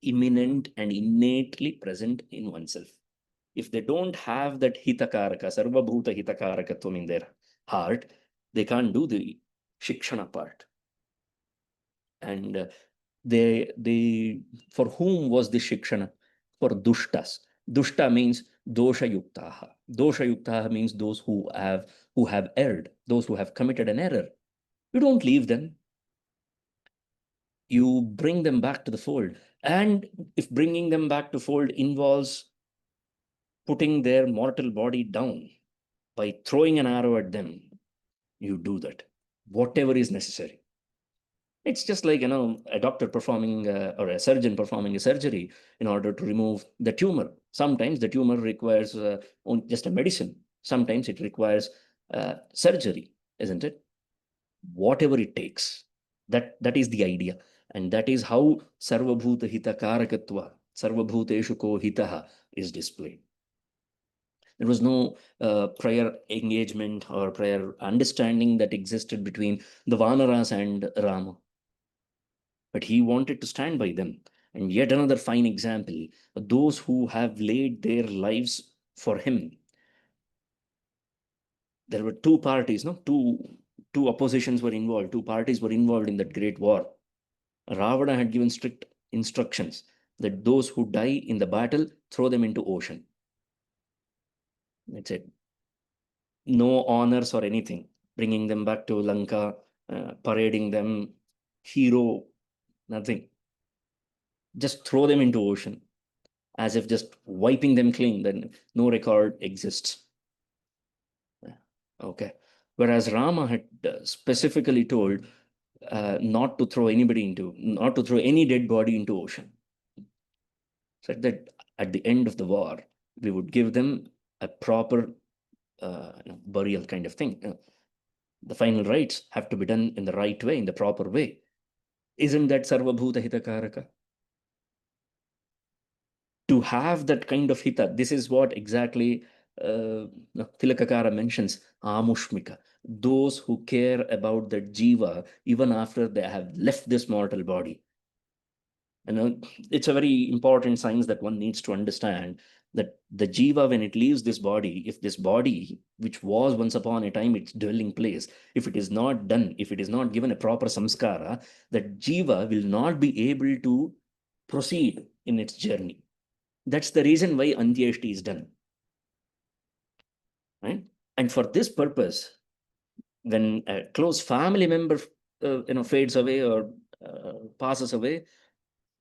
imminent and innately present in oneself. If they don't have that hita karaka, sarva bhuta hita karakatvam in their heart, they can't do the shikshana part. And they for whom was the shikshana? For dushtas. Dushta means dosha yuktaha. Dosha yuktaha means those who have erred, those who have committed an error. You don't leave them. You bring them back to the fold. And if bringing them back to fold involves putting their mortal body down by throwing an arrow at them, you do that, whatever is necessary. It's just like, a doctor performing or a surgeon performing a surgery in order to remove the tumor. Sometimes the tumor requires just a medicine. Sometimes it requires surgery, isn't it? Whatever it takes. That is the idea. And that is how Sarvabhuta Hita Karakatva, Sarvabhuteshu Ko Hitaha is displayed. There was no prior engagement or prior understanding that existed between the Vanaras and Rama. But he wanted to stand by them. And yet another fine example, those who have laid their lives for him. There were two parties, no? Two oppositions were involved, two parties were involved in that great war. Ravana had given strict instructions that those who die in the battle, throw them into ocean. That's it. No honors or anything, bringing them back to Lanka, parading them, hero, nothing. Just throw them into ocean, as if just wiping them clean, then no record exists. Okay. Whereas Rama had specifically told not to throw any dead body into ocean. Said that at the end of the war, we would give them a proper burial kind of thing. The final rites have to be done in the right way, in the proper way. Isn't that Sarvabhuta Hitakaraka? To have that kind of hita, this is what exactly Tilakakara mentions, Amushmika. Those who care about the jiva even after they have left this mortal body. It's a very important science that one needs to understand, that the jiva, when it leaves this body, if this body, which was once upon a time its dwelling place, if it is not done, if it is not given a proper samskara, that jiva will not be able to proceed in its journey. That's the reason why Antyeshti is done. Right? And for this purpose, when a close family member fades away or passes away,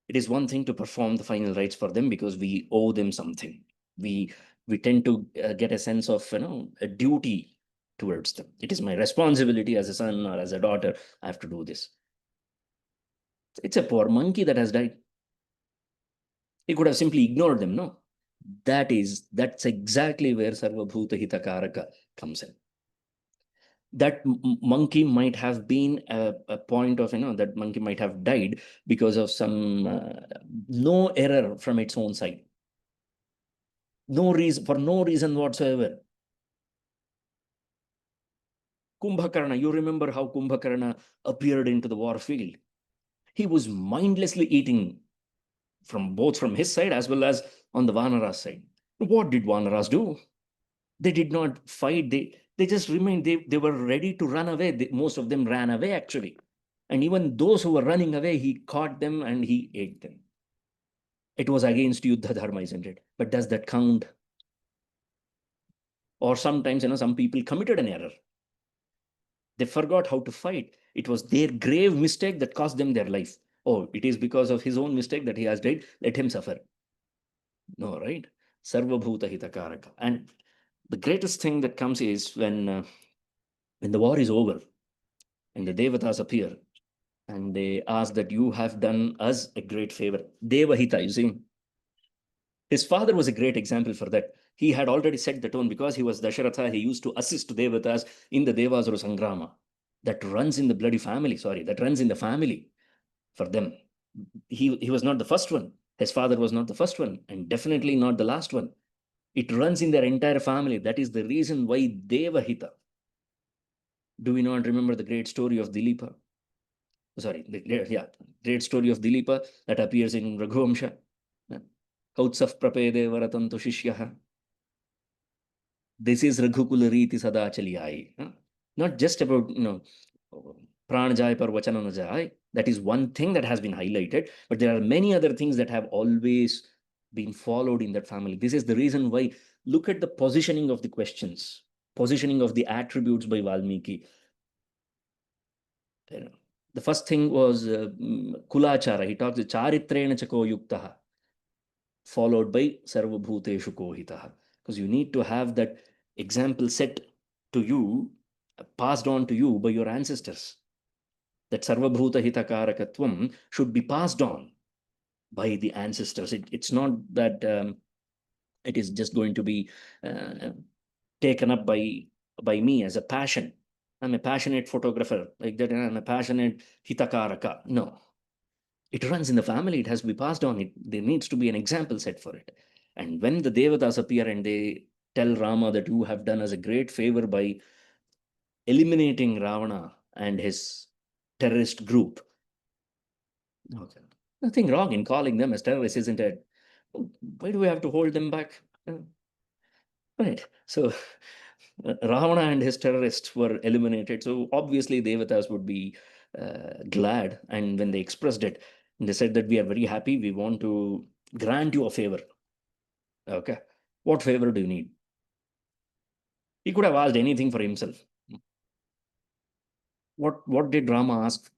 it is one thing to perform the final rites for them because we owe them something. We tend to get a sense of a duty towards them. It is my responsibility as a son or as a daughter. I have to do this. It's a poor monkey that has died. He could have simply ignored them. No, that's exactly where Sarvabhuta Hitakaraka comes in. That monkey might have been a point of, that monkey might have died because of some no error from its own side. No reason, for no reason whatsoever. Kumbhakarna, you remember how Kumbhakarna appeared into the war field. He was mindlessly eating both from his side as well as on the Vanaras side. What did Vanaras do? They did not fight. They just remained. They were ready to run away. Most of them ran away, actually. And even those who were running away, he caught them and he ate them. It was against Yuddha Dharma, isn't it? But does that count? Or sometimes, some people committed an error. They forgot how to fight. It was their grave mistake that cost them their life. Oh, it is because of his own mistake that he has died. Let him suffer. No, right? Sarvabhuta Hitakaraka. And the greatest thing that comes is when the war is over and the Devatas appear and they ask that you have done us a great favor. Devahita, you see. His father was a great example for that. He had already set the tone because he was Dasharatha. He used to assist Devatas in the Devasura Sangrama. That runs in the bloody family, that runs in the family for them. He was not the first one. His father was not the first one and definitely not the last one. It runs in their entire family. That is the reason why Devahita. Do we not remember the great story of Dilipa? Great story of Dilipa that appears in Raghuvamsha. Kautsav prapede varatantu shishyaha. This is Raghukula Riti Sada Chaliyai. Not just about, Pranajay par Vachana na jai. That is one thing that has been highlighted, but there are many other things that have always been followed in that family. This is the reason why, look at the positioning of the questions, positioning of the attributes by Valmiki. The first thing was Kulachara. He talks Charitrena Chako Yuktaha, followed by Sarvabhuteshu Kohitaha. Because you need to have that example set to you, passed on to you by your ancestors. That Sarvabhuta Hitakarakatvam should be passed on by the ancestors. It's not that it is just going to be taken up by me as a passion. I'm a passionate photographer, like that, and I'm a passionate Hitakaraka. No, it runs in the family. It has to be passed on. There needs to be an example set for it. And when the Devatas appear and they tell Rama that you have done us a great favor by eliminating Ravana and his terrorist group. Okay. Nothing wrong in calling them as terrorists, isn't it? Why do we have to hold them back? Right. So Ravana and his terrorists were eliminated. So obviously Devatas would be glad. And when they expressed it, they said that we are very happy. We want to grant you a favor. Okay. What favor do you need? He could have asked anything for himself. What did Rama ask?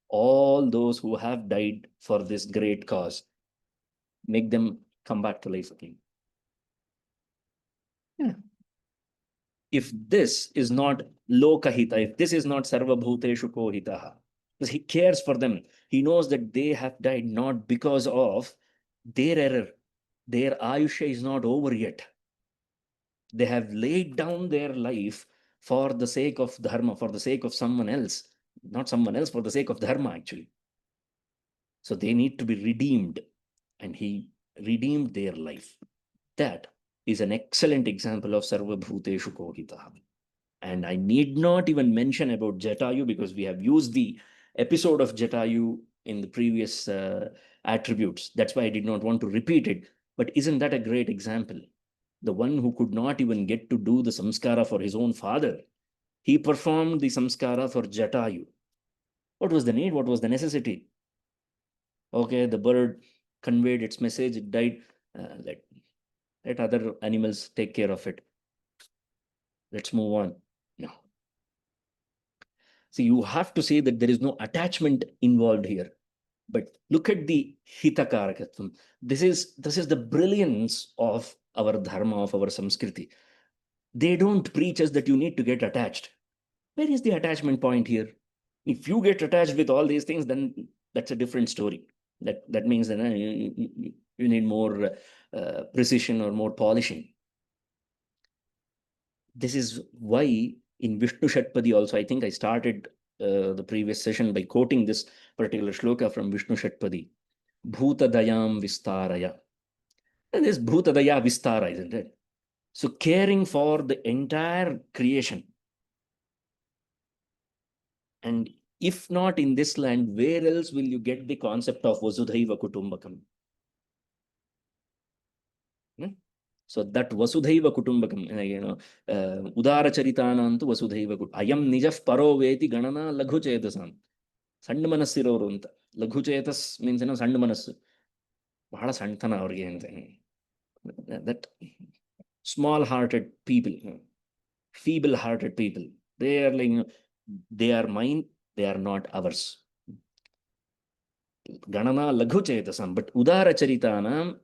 All those who have died for this great cause, make them come back to life again. Yeah. If this is not lokahita, if this is not sarvabhuteshu kohitaha, because he cares for them, he knows that they have died not because of their error. Their ayusha is not over yet. They have laid down their life for the sake of dharma, for the sake of someone else, not someone else, for the sake of dharma, actually. So they need to be redeemed, and he redeemed their life. That is an excellent example of Sarva Bhuteshu Kohitaha. And I need not even mention about Jatayu, because we have used the episode of Jatayu in the previous attributes. That's why I did not want to repeat it. But isn't that a great example? The one who could not even get to do the samskara for his own father, he performed the samskara for Jatayu. What was the need? What was the necessity? Okay, the bird conveyed its message, it died. Let other animals take care of it. Let's move on. No. So you have to say that there is no attachment involved here. But look at the hitakarakatvam. This is the brilliance of our dharma, of our samskriti. They don't preach us that you need to get attached. Where is the attachment point here? If you get attached with all these things, then that's a different story. That means that you need more precision or more polishing. This is why in Vishnu Shatpadi also, I think I started the previous session by quoting this particular shloka from Vishnu Shatpadi. Bhutadayam vistaraya. And this Bhutadaya vistara, isn't it? So caring for the entire creation. And if not in this land, where else will you get the concept of Vasudhaiva Kutumbakam? So that Vasudhaiva Kutumbakam, Udara Charitanantu Vasudhaiva Kutumbakam. Ayam Nijaf Paro Veti Ganana Laghu Chetasam. Sand Manassiroru anta. Laghu Chetas means, Sand Manassu. Bahala Santana ಅವ್ರಿಗೆ ಅಂತ. That small-hearted people, feeble-hearted people, they are like, they are mine, they are not ours. Ganana Laghu Chetasam, but Udara Charitanam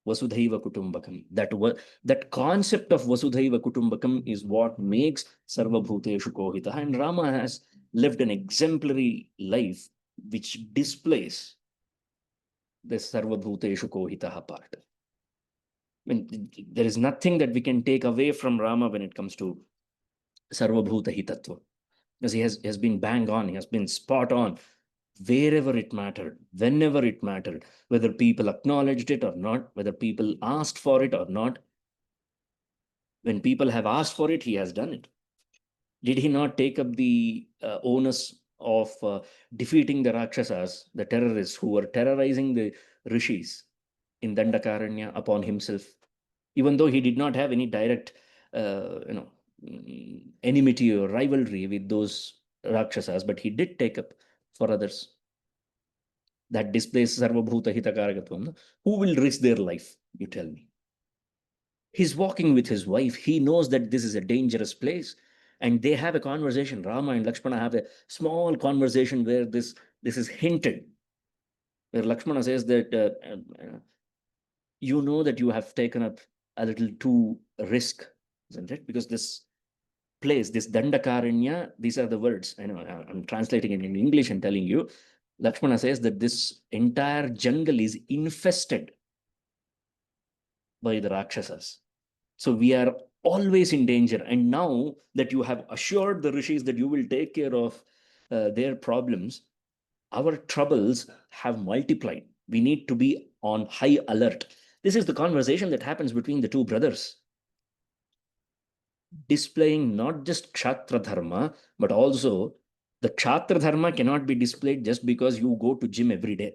Vasudhaiva Kutumbakam. That concept of Vasudhaiva Kutumbakam is what makes Sarvabhuteshu Kohita. And Rama has lived an exemplary life which displays the Sarvabhuteshu Kohita part. I mean, there is nothing that we can take away from Rama when it comes to Sarvabhuta Hitatva. Because he has been bang on, he has been spot on. Wherever it mattered, whenever it mattered, whether people acknowledged it or not, whether people asked for it or not. When people have asked for it, he has done it. Did he not take up the onus of defeating the Rakshasas, the terrorists who were terrorizing the rishis in Dandakaranya upon himself? Even though he did not have any direct, enmity or rivalry with those Rakshasas, but he did take up for others. That displays Sarvabhuta Hitakarakatvam. Who will risk their life? You tell me. He's walking with his wife. He knows that this is a dangerous place. And they have a conversation. Rama and Lakshmana have a small conversation where this is hinted. Where Lakshmana says that you know that you have taken up a little too risk, isn't it? Because this place, this Dandakaranya, these are the words. I know I'm translating it in English and telling you. Lakshmana says that this entire jungle is infested by the Rakshasas. So we are always in danger. And now that you have assured the rishis that you will take care of their problems, our troubles have multiplied. We need to be on high alert. This is the conversation that happens between the two brothers, displaying not just Kshatra Dharma, but also the Kshatra Dharma cannot be displayed just because you go to gym every day.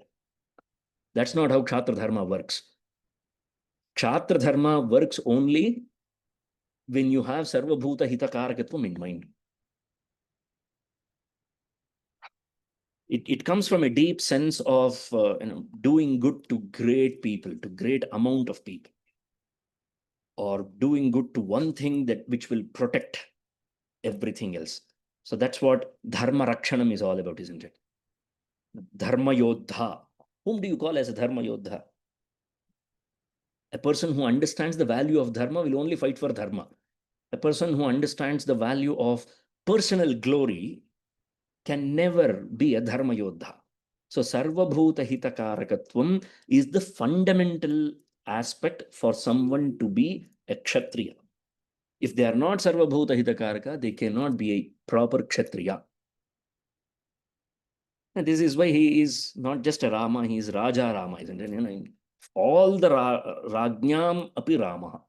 That's not how Kshatra Dharma works. Kshatra Dharma works only when you have Sarva Bhuta Hitakarakatvam in mind. It comes from a deep sense of doing good to great people, to great amount of people, or doing good to one thing that which will protect everything else. So that's what Dharma Rakshanam is all about, isn't it? Dharma Yodha. Whom do you call as a Dharma Yodha? A person who understands the value of Dharma will only fight for Dharma. A person who understands the value of personal glory can never be a Dharma Yodha. So Sarvabhuta Hitakarakatvam is the fundamental aspect for someone to be a Kshatriya. If they are not Sarvabhuta Hitakaraka, they cannot be a proper Kshatriya. And this is why he is not just a Rama, he is Raja Rama, isn't it? All the Rajnyam api Rama.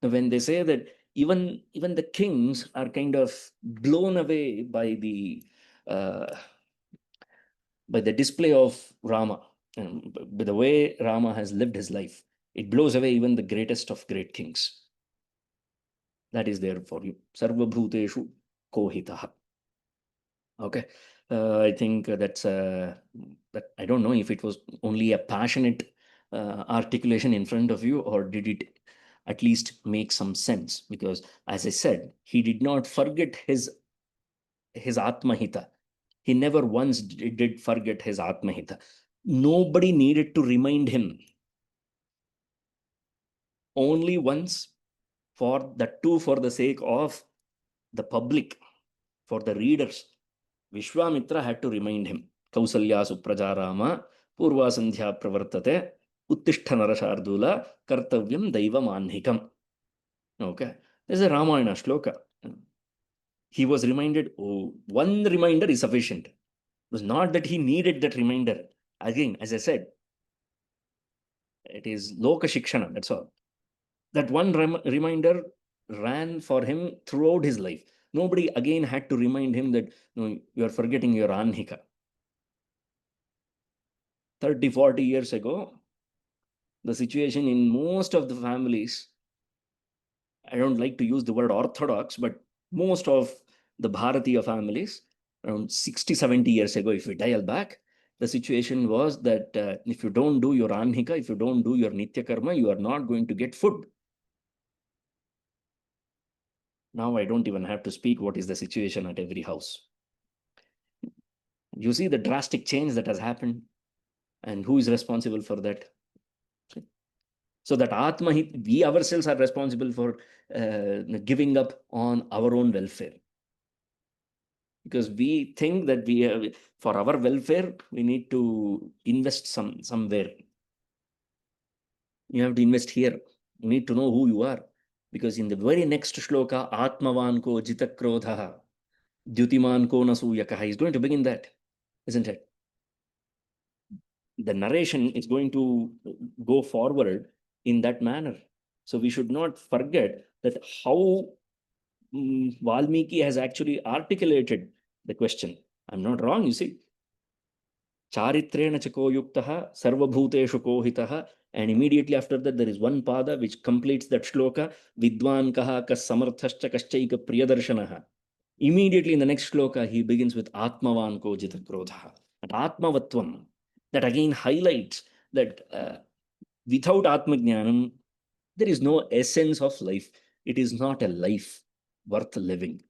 When they say that even the kings are kind of blown away by the display of Rama, by the way Rama has lived his life, it blows away even the greatest of great kings. That is there for you. Sarva Bhuteshu Kohitaha. Okay. I think that's that I don't know if it was only a passionate articulation in front of you, or did it at least make some sense? Because as I said, he did not forget his Atmahita. He never once did forget his Atmahita. Nobody needed to remind him. Only once, for the sake of the public, for the readers, Vishwamitra had to remind him. Kausalya Suprajarama Purva Sandhya Pravartate Uttishta Narashardula Kartavyam Daiva Manhikam. Okay. There's a Ramayana shloka. He was reminded, one reminder is sufficient. It was not that he needed that reminder. Again, as I said, it is Loka Shikshana, that's all. That one reminder ran for him throughout his life. Nobody again had to remind him that, no, you are forgetting your Anhika. 30, 40 years ago, the situation in most of the families, I don't like to use the word orthodox, but most of the Bharatiya families, around 60, 70 years ago, if we dial back, the situation was that if you don't do your Anhika, if you don't do your Nitya Karma, you are not going to get food. Now I don't even have to speak what is the situation at every house. You see the drastic change that has happened, and who is responsible for that? So that Atma, we ourselves are responsible for giving up on our own welfare. Because we think that for our welfare, we need to invest somewhere. You have to invest here. You need to know who you are. Because in the very next shloka, Atmavan ko jitakrodha, Dyutiman ko nasuyakaha, he's going to begin that, isn't it? The narration is going to go forward in that manner. So we should not forget that how Valmiki has actually articulated the question. I'm not wrong, you see. Charitrena chako yuktaha sarvabhuteshu kohitaha, and immediately after that there is one pada which completes that shloka, Vidwan kaha kas samarthascha kaschaika priyadarshanaha. Immediately in the next shloka he begins with Atmavan ko jita krodha. That Atmavatvam, that again highlights that without Atmajnanam, there is no essence of life. It is not a life worth living.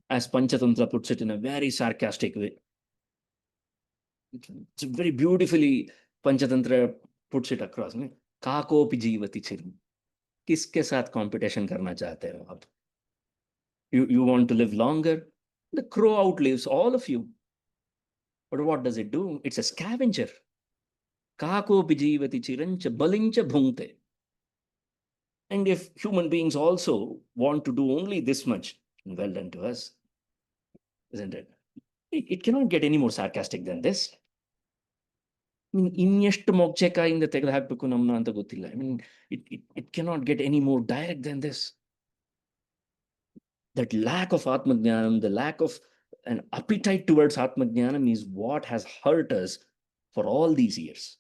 As Panchatantra puts it in a very sarcastic way. It's very beautifully Panchatantra puts it across. Kakopi jivati chiram. किसके साथ competition करना चाहते हो आप? You want to live longer? The crow outlives all of you. But what does it do? It's a scavenger. Kako bijivati chirancha balincha bhungte. And if human beings also want to do only this much, well done to us, isn't it? It cannot get any more sarcastic than this. I mean, ಇನ್ನೆಷ್ಟು ಮೊಗ್ಚೆಕಾಯಿಂದ ತೆಗೆದು ಹಾಕ್ಬೇಕು ನಮ್ನ ಅಂತ ಗೊತ್ತಿಲ್ಲ. I mean, it cannot get any more direct than this. That lack of Atmajnanam, the lack of an appetite towards Atmajnanam is what has hurt us for all these years.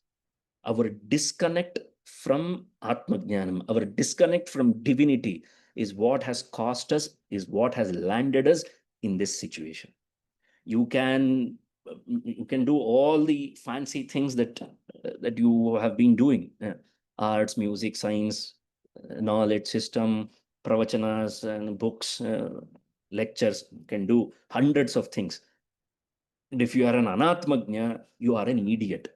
Our disconnect from Atmajnanam, our disconnect from divinity is what has cost us, is what has landed us in this situation. You can do all the fancy things that you have been doing, arts, music, science, knowledge system, pravachanas and books, lectures. You can do hundreds of things. And if you are an anatmagnya, you are an idiot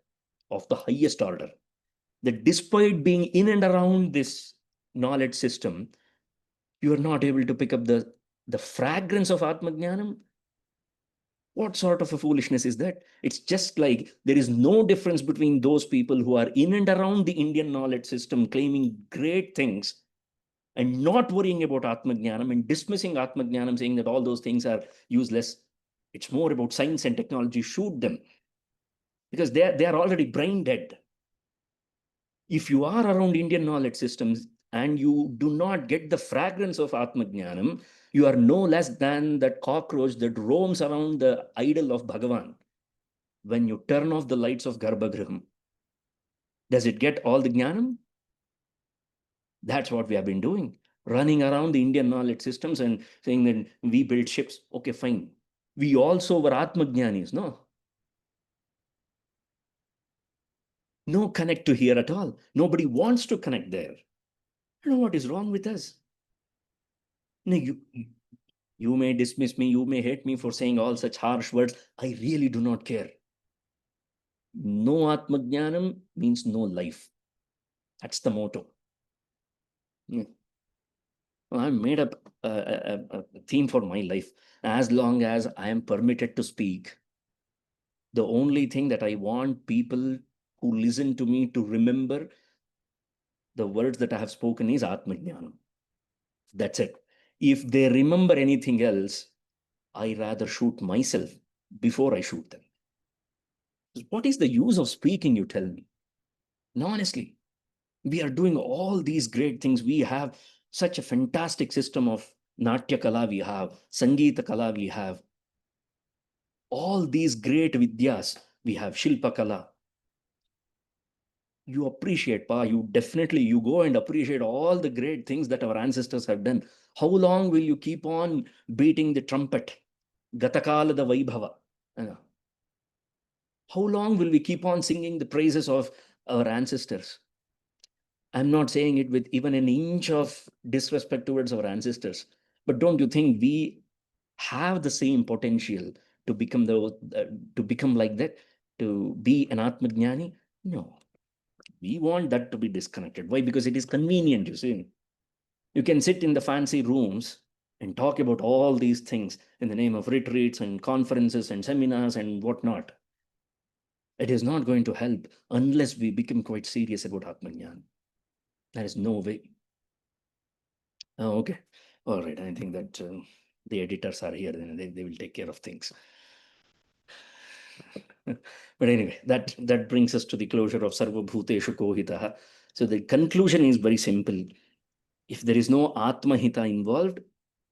of the highest order. That despite being in and around this knowledge system, you are not able to pick up the fragrance of Atmajnanam. What sort of a foolishness is that? It's just like there is no difference between those people who are in and around the Indian knowledge system claiming great things and not worrying about Atmajnanam and dismissing Atmajnanam, saying that all those things are useless. It's more about science and technology. Shoot them, because they are already brain dead. If you are around Indian knowledge systems and you do not get the fragrance of Atmajnanam, you are no less than that cockroach that roams around the idol of Bhagavan. When you turn off the lights of Garbhagriha, does it get all the Jnanam? That's what we have been doing, running around the Indian knowledge systems and saying that we build ships. Okay, fine. We also were Atmajnanis, no? No connect to here at all. Nobody wants to connect there. I don't know what is wrong with us. No, you may dismiss me, you may hate me for saying all such harsh words. I really do not care. No Atmajnanam means no life. That's the motto. Yeah. Well, I made up a theme for my life. As long as I am permitted to speak, the only thing that I want people who listen to me to remember the words that I have spoken is Atmajnanam. That's it. If they remember anything else, I rather shoot myself before I shoot them. What is the use of speaking, you tell me? No, honestly, we are doing all these great things. We have such a fantastic system of Natya Kala, we have Sangeeta Kala, we have all these great Vidyas, we have Shilpa Kala. You appreciate, you definitely, you go and appreciate all the great things that our ancestors have done. How long will you keep on beating the trumpet? Gatakala the Vaibhava. How long will we keep on singing the praises of our ancestors? I'm not saying it with even an inch of disrespect towards our ancestors, but don't you think we have the same potential to become like that, to be an Atmajnani? No, we want that to be disconnected. Why? Because it is convenient, you see. You can sit in the fancy rooms and talk about all these things in the name of retreats and conferences and seminars and whatnot. It is not going to help unless we become quite serious about Atmajnana. There is no way. Oh, okay. All right. I think that the editors are here, then they will take care of things. But anyway, that brings us to the closure of Sarva Bhuteshu Kohitaha. So the conclusion is very simple. If there is no Atmahita involved,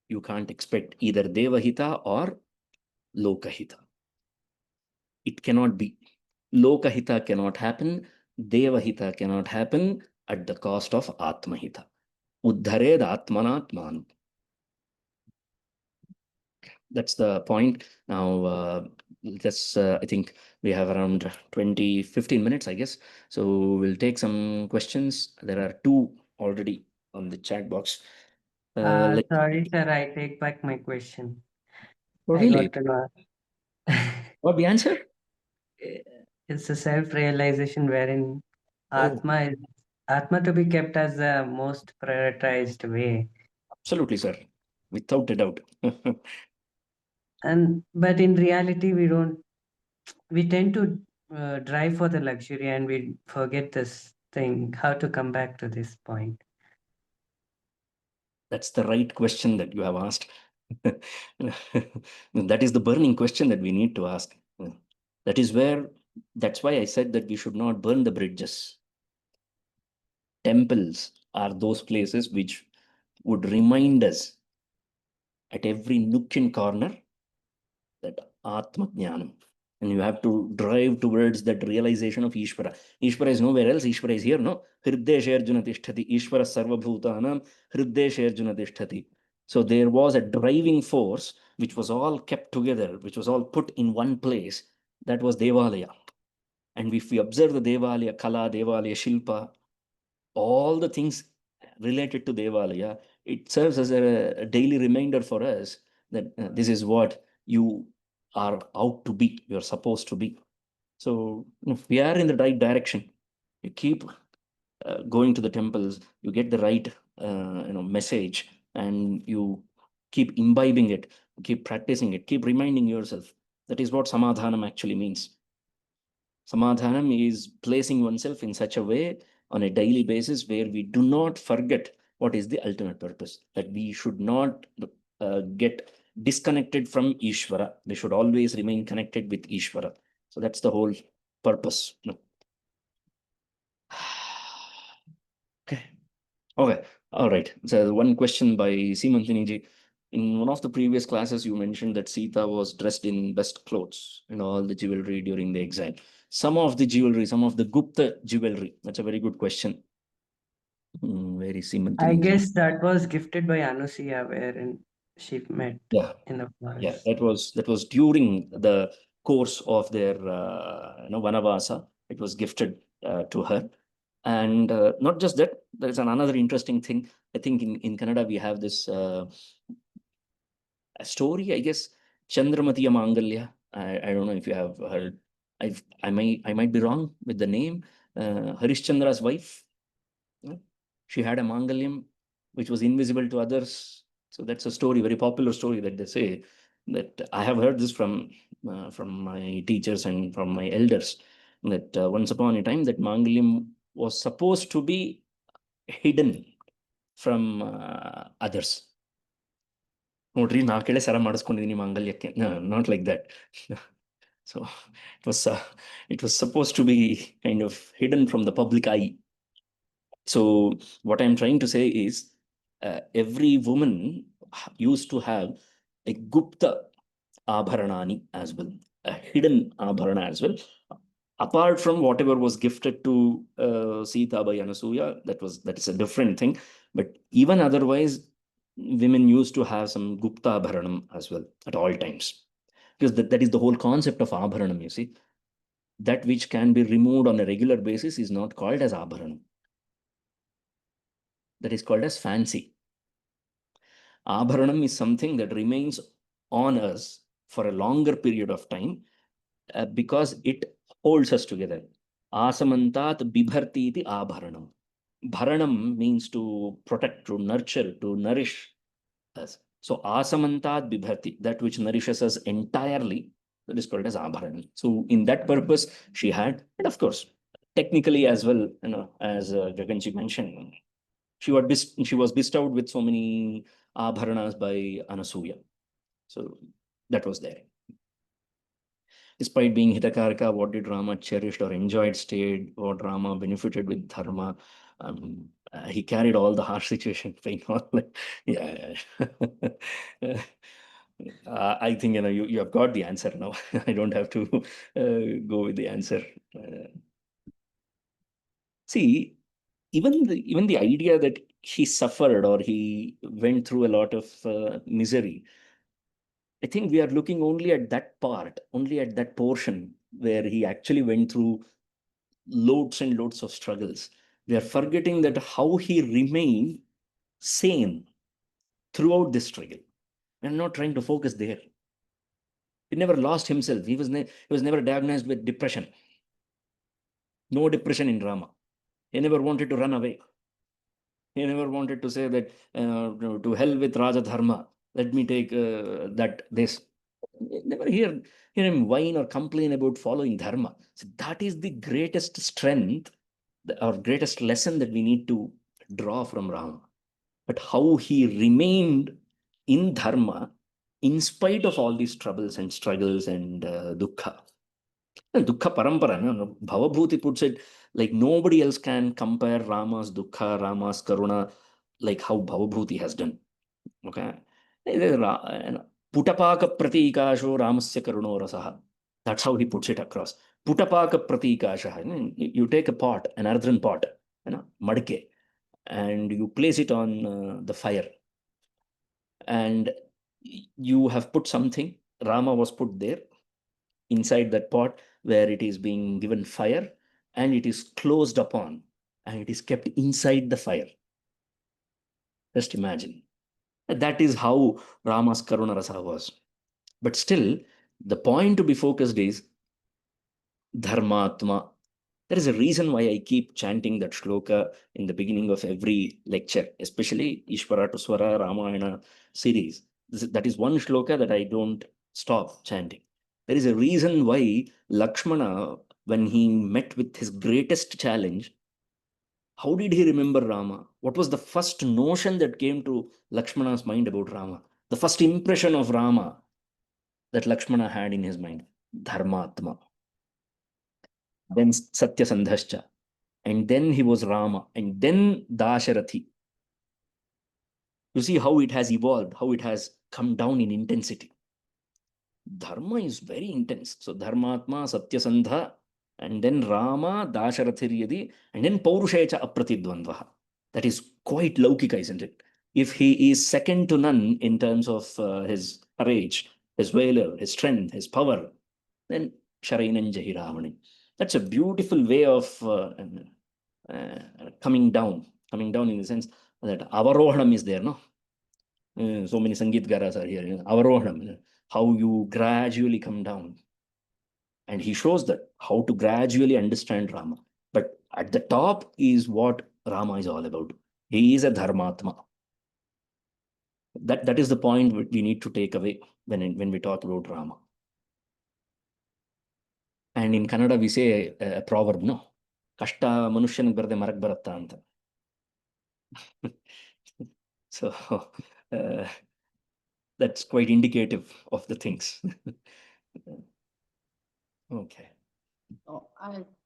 you can't expect either Devahita or Lokahita. It cannot be. Lokahita cannot happen. Devahita cannot happen at the cost of Atmahita. Uddhared Atmanatman. That's the point. Now, I think we have around 15 minutes, I guess. So we'll take some questions. There are 2 already on the chat box. Sorry, sir, I take back my question. Oh, I really? got to know. What the answer? It's a self-realization wherein Oh. Atma is Atma to be kept as the most prioritized way. Absolutely, sir. Without a doubt. But in reality, we tend to drive for the luxury and we forget this thing, how to come back to this point. That's the right question that you have asked. That is the burning question that we need to ask. That's why I said that we should not burn the bridges. Temples are those places which would remind us at every nook and corner that Atma Jnanam. And you have to drive towards that realization of Ishvara. Ishvara is nowhere else. Ishvara is here, no? Hriddeshe Arjuna Tishtati. Ishvara Sarva Bhutanam. Hriddeshe Arjuna Tishtati. So there was a driving force which was all kept together, which was all put in one place. That was Devalaya. And if we observe the Devalaya, Kala, Devalaya, Shilpa, all the things related to Devalaya, it serves as a daily reminder for us that this is what you are out to be, you're supposed to be. So if we are in the right direction, you keep going to the temples, you get the right message, and you keep imbibing it, keep practicing it, keep reminding yourself. That is what samadhanam actually means. Samadhanam is placing oneself in such a way on a daily basis where we do not forget what is the ultimate purpose, that we should not get disconnected from Ishvara. We should always remain connected with Ishvara. So that's the whole purpose. Okay. Okay. All right. So one question by Simantini ji. In one of the previous classes, you mentioned that Sita was dressed in best clothes and all the jewelry during the exile. Some of the jewelry, some of the Gupta jewelry. That's a very good question. Very I Simantini ji. guess that was gifted by Anusuya wherein she met Yeah. in the Yeah, forest. that was during the course of their Vanavasa. It was gifted to her. And not just that, there's another interesting thing. I think in Kannada we have this a story, I guess, Chandramatiya Mangalya. I don't know if you have heard. I might be wrong with the name. Harishchandra's wife. She had a Mangalyam which was invisible to others. So that's a story, very popular story that they say, that I have heard this from my teachers and from my elders, that once upon a time that Mangalyam was supposed to be hidden from others. ನೋಡ್ರಿ ನಾಲ್ಕೇಳೆ ಸರ ಮಾಡಿಸ್ಕೊಂಡಿದ್ದೀನಿ ಮಾಂಗಲ್ಯಕ್ಕೆ not like that. So it was supposed to be kind of hidden from the public eye. So what I'm trying to say is every woman used to have a Gupta abharanani as well, a hidden abharana as well. Apart from whatever was gifted to Sita by Anasuya, that is a different thing. But even otherwise, women used to have some Gupta abharanam as well at all times. Because that is the whole concept of abharanam, you see. That which can be removed on a regular basis is not called as abharanam. That is called as fancy. Abharanam is something that remains on us for a longer period of time because it holds us together. Asamantat bibharti iti abharanam. Bharanam means to protect, to nurture, to nourish us. So asamantat bibharti, that which nourishes us entirely, that is called as abharanam. So in that purpose, she had, and of course, technically as well, as Gaganji mentioned, she was bestowed with so many abharanas by Anasuya. So that was there. Despite being Hitakarika, what did Rama cherished or enjoyed stayed, what Rama benefited with Dharma. He carried all the harsh situation. Yeah. I think you have got the answer now. I don't have to go with the answer. See, even the idea that he suffered or he went through a lot of misery, I think we are looking only at that part, only at that portion where he actually went through loads and loads of struggles. We are forgetting that how he remained sane throughout this struggle. We are not trying to focus there. He never lost himself. He was never diagnosed with depression. No depression in Rama. He never wanted to run away. He never wanted to say that to hell with Raja Dharma. Let me take this. Never hear him whine or complain about following dharma. So that is the greatest strength, or greatest lesson that we need to draw from Rama. But how he remained in dharma in spite of all these troubles and struggles and dukkha. And dukkha parampara, no? Bhavabhuti puts it like nobody else can compare Rama's dukkha, Rama's karuna, like how Bhavabhuti has done. Okay. Putapaka pratikasho ramasya karuno rasaha. That's how he puts it across. Putapaka pratikasha. You take a pot, an earthen pot, madke, and you place it on the fire. And you have put something. Rama was put there inside that pot where it is being given fire, and it is closed upon, and it is kept inside the fire. Just imagine. That is how Rama's Karuna Rasa was. But still, the point to be focused is Dharmatma. There is a reason why I keep chanting that shloka in the beginning of every lecture, especially Iswara to Swara Ramayana series. That is one shloka that I don't stop chanting. There is a reason why Lakshmana, when he met with his greatest challenge, how did he remember Rama? What was the first notion that came to Lakshmana's mind about Rama? The first impression of Rama that Lakshmana had in his mind? Dharmatma. Then Satyasandhascha. And then he was Rama. And then Dasharathi. You see how it has evolved, how it has come down in intensity. Dharma is very intense. So Dharmatma, Satyasandha, and then Rama, Dasharathir and then Paurushecha Apratidvandvaha. That is quite Laukika, isn't it? If he is second to none in terms of his courage, his valor, his strength, his power, then Sharainen Jahiramani. That's a beautiful way of coming down in the sense that Avarohanam is there, no? So many Sangeet Garas are here. Avarohanam, how you gradually come down. And he shows that how to gradually understand Rama. But at the top is what Rama is all about. He is a Dharmatma. That is the point we need to take away when we talk about Rama. And in Kannada, we say a proverb, no? Kashta manushyan barde marak baratta anta. So that's quite indicative of the things. Okay. Oh,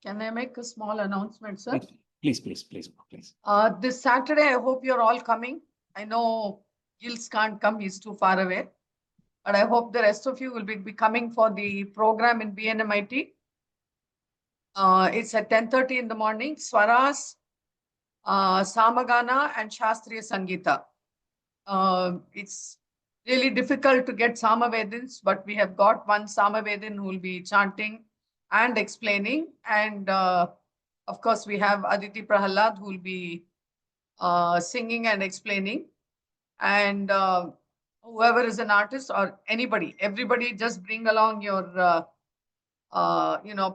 can I make a small announcement, sir? Please. This Saturday, I hope you're all coming. I know Gils can't come, he's too far away. But I hope the rest of you will be coming for the program in BNMIT. It's at 10:30 in the morning. Swaras, Samagana, and Shastriya Sangeeta. It's really difficult to get Samavedins, but we have got one Samavedin who will be chanting and explaining. And of course, we have Aditi Prahalad who will be singing and explaining. And whoever is an artist or anybody, everybody just bring along your,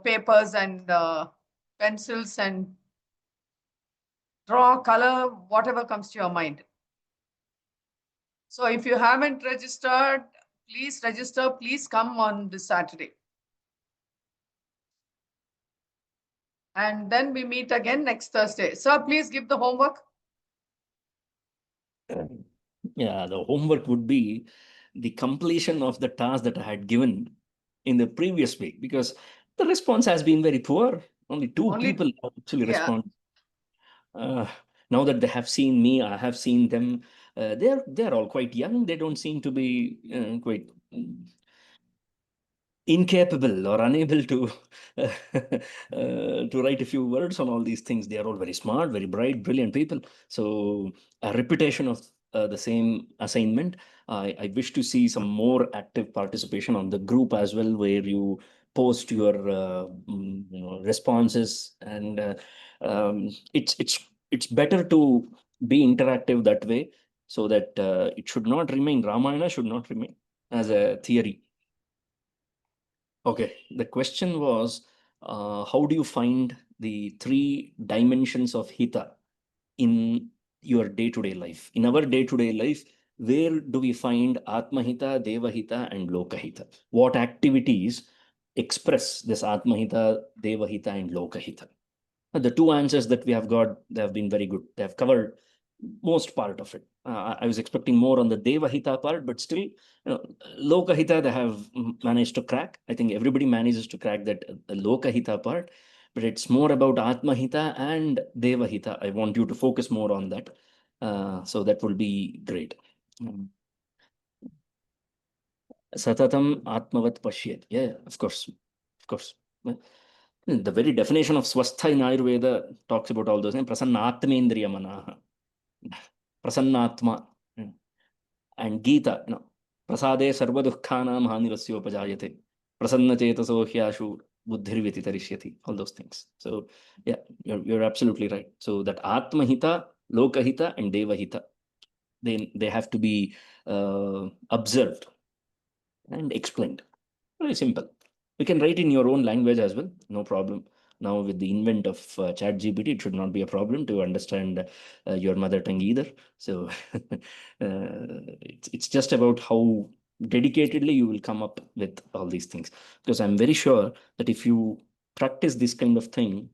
papers and pencils and draw, color, whatever comes to your mind. So if you haven't registered, please register. Please come on this Saturday. And then we meet again next Thursday. Sir, please give the homework. Yeah, the homework would be the completion of the task that I had given in the previous week, because the response has been very poor. Only two people actually respond. Now that they have seen me, I have seen them. They're all quite young. They don't seem to be quite incapable or unable to to write a few words on all these things. They are all very smart, very bright, brilliant people. So a repetition of the same assignment. I wish to see some more active participation on the group as well, where you post your responses, and it's better to be interactive that way, so that it should not remain, Ramayana should not remain as a theory. Okay, the question was how do you find the three dimensions of hita in your day-to-day life? In our day-to-day life, where do we find Atmahita, Devahita, and Lokahita? What activities express this Atmahita, Devahita, and Lokahita? The two answers that we have got, they have been very good. They have covered most part of it. I was expecting more on the Devahita part, but still, Lokahita they have managed to crack. I think everybody manages to crack that Lokahita part, but it's more about Atmahita and Devahita. I want you to focus more on that. So that will be great. Satatam Atmavat Pashyat. Yeah, of course. Of course. The very definition of swastha in Ayurveda talks about all those things. Prasannatmendriya manaha. Prasannatma. And Gita, Prasade sarva dukkhanam hanirasyopajayate. Prasanna chetaso hyashu buddhirviti tarishyati. All those things. So yeah, you're absolutely right. So that Atmahita, Lokahita, and Devahita, they have to be observed and explained. Very simple. You can write in your own language as well, no problem. Now with the invent of ChatGPT, it should not be a problem to understand your mother tongue either. So it's just about how dedicatedly you will come up with all these things. Because I'm very sure that if you practice this kind of thing,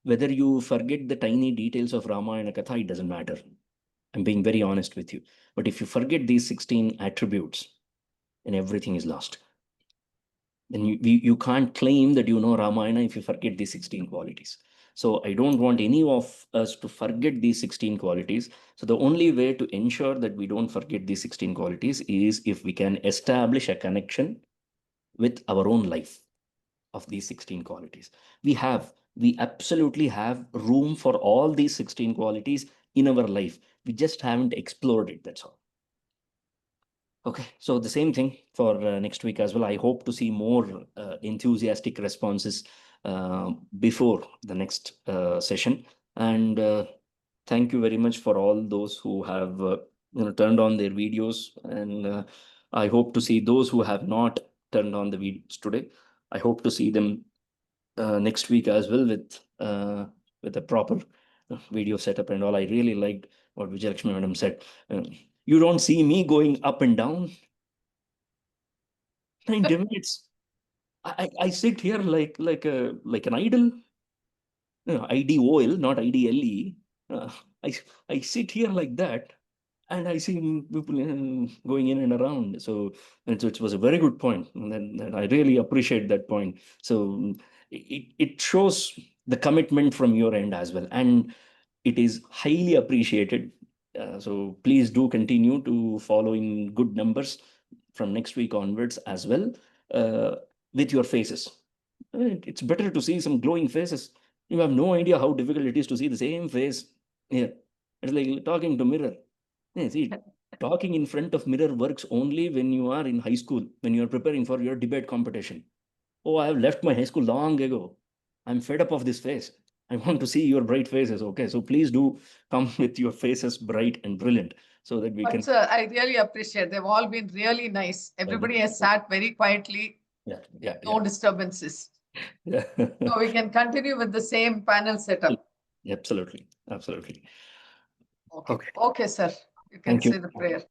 whether you forget the tiny details of Ramayana Katha, it doesn't matter. I'm being very honest with you. But if you forget these 16 attributes, then everything is lost. Then you can't claim that you know Ramayana if you forget these 16 qualities. So I don't want any of us to forget these 16 qualities. So the only way to ensure that we don't forget these 16 qualities is if we can establish a connection with our own life of these 16 qualities. We absolutely have room for all these 16 qualities in our life. We just haven't explored it, that's all. Okay, so the same thing for next week as well. I hope to see more enthusiastic responses before the next session. And thank you very much for all those who have turned on their videos. And I hope to see those who have not turned on the videos today. I hope to see them next week as well with a proper video setup and all. I really liked what Vijayalakshmi madam said. You don't see me going up and down 9 minutes. I sit here like an idol. IDOL, not IDLE. I sit here like that, and I see people going in and around. So it was a very good point, and I really appreciate that point. So it shows the commitment from your end as well, and it is highly appreciated. So please do continue to follow in good numbers from next week onwards as well, with your faces. It's better to see some glowing faces. You have no idea how difficult it is to see the same face here. It's like talking to mirror. Yeah, see, talking in front of mirror works only when you are in high school, when you are preparing for your debate competition. Oh, I have left my high school long ago. I'm fed up of this face. I want to see your bright faces. Okay, so please do come with your faces bright and brilliant so that we But can. I really appreciate. They've all been really nice. Everybody has sat very quietly. Yeah. No disturbances. Yeah. So we can continue with the same panel setup. Absolutely. Okay. Okay. Okay, sir. You can Thank you. say the prayer.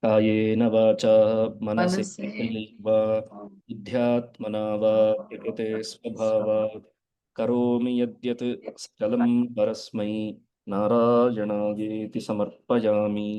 कायेन वाचा मनसि Manase. वा बुद्ध्यात्मना वा प्रकृते स्वभावात् करोमि यद्यत् सकलं परस्मै नारायणायेति समर्पयामि।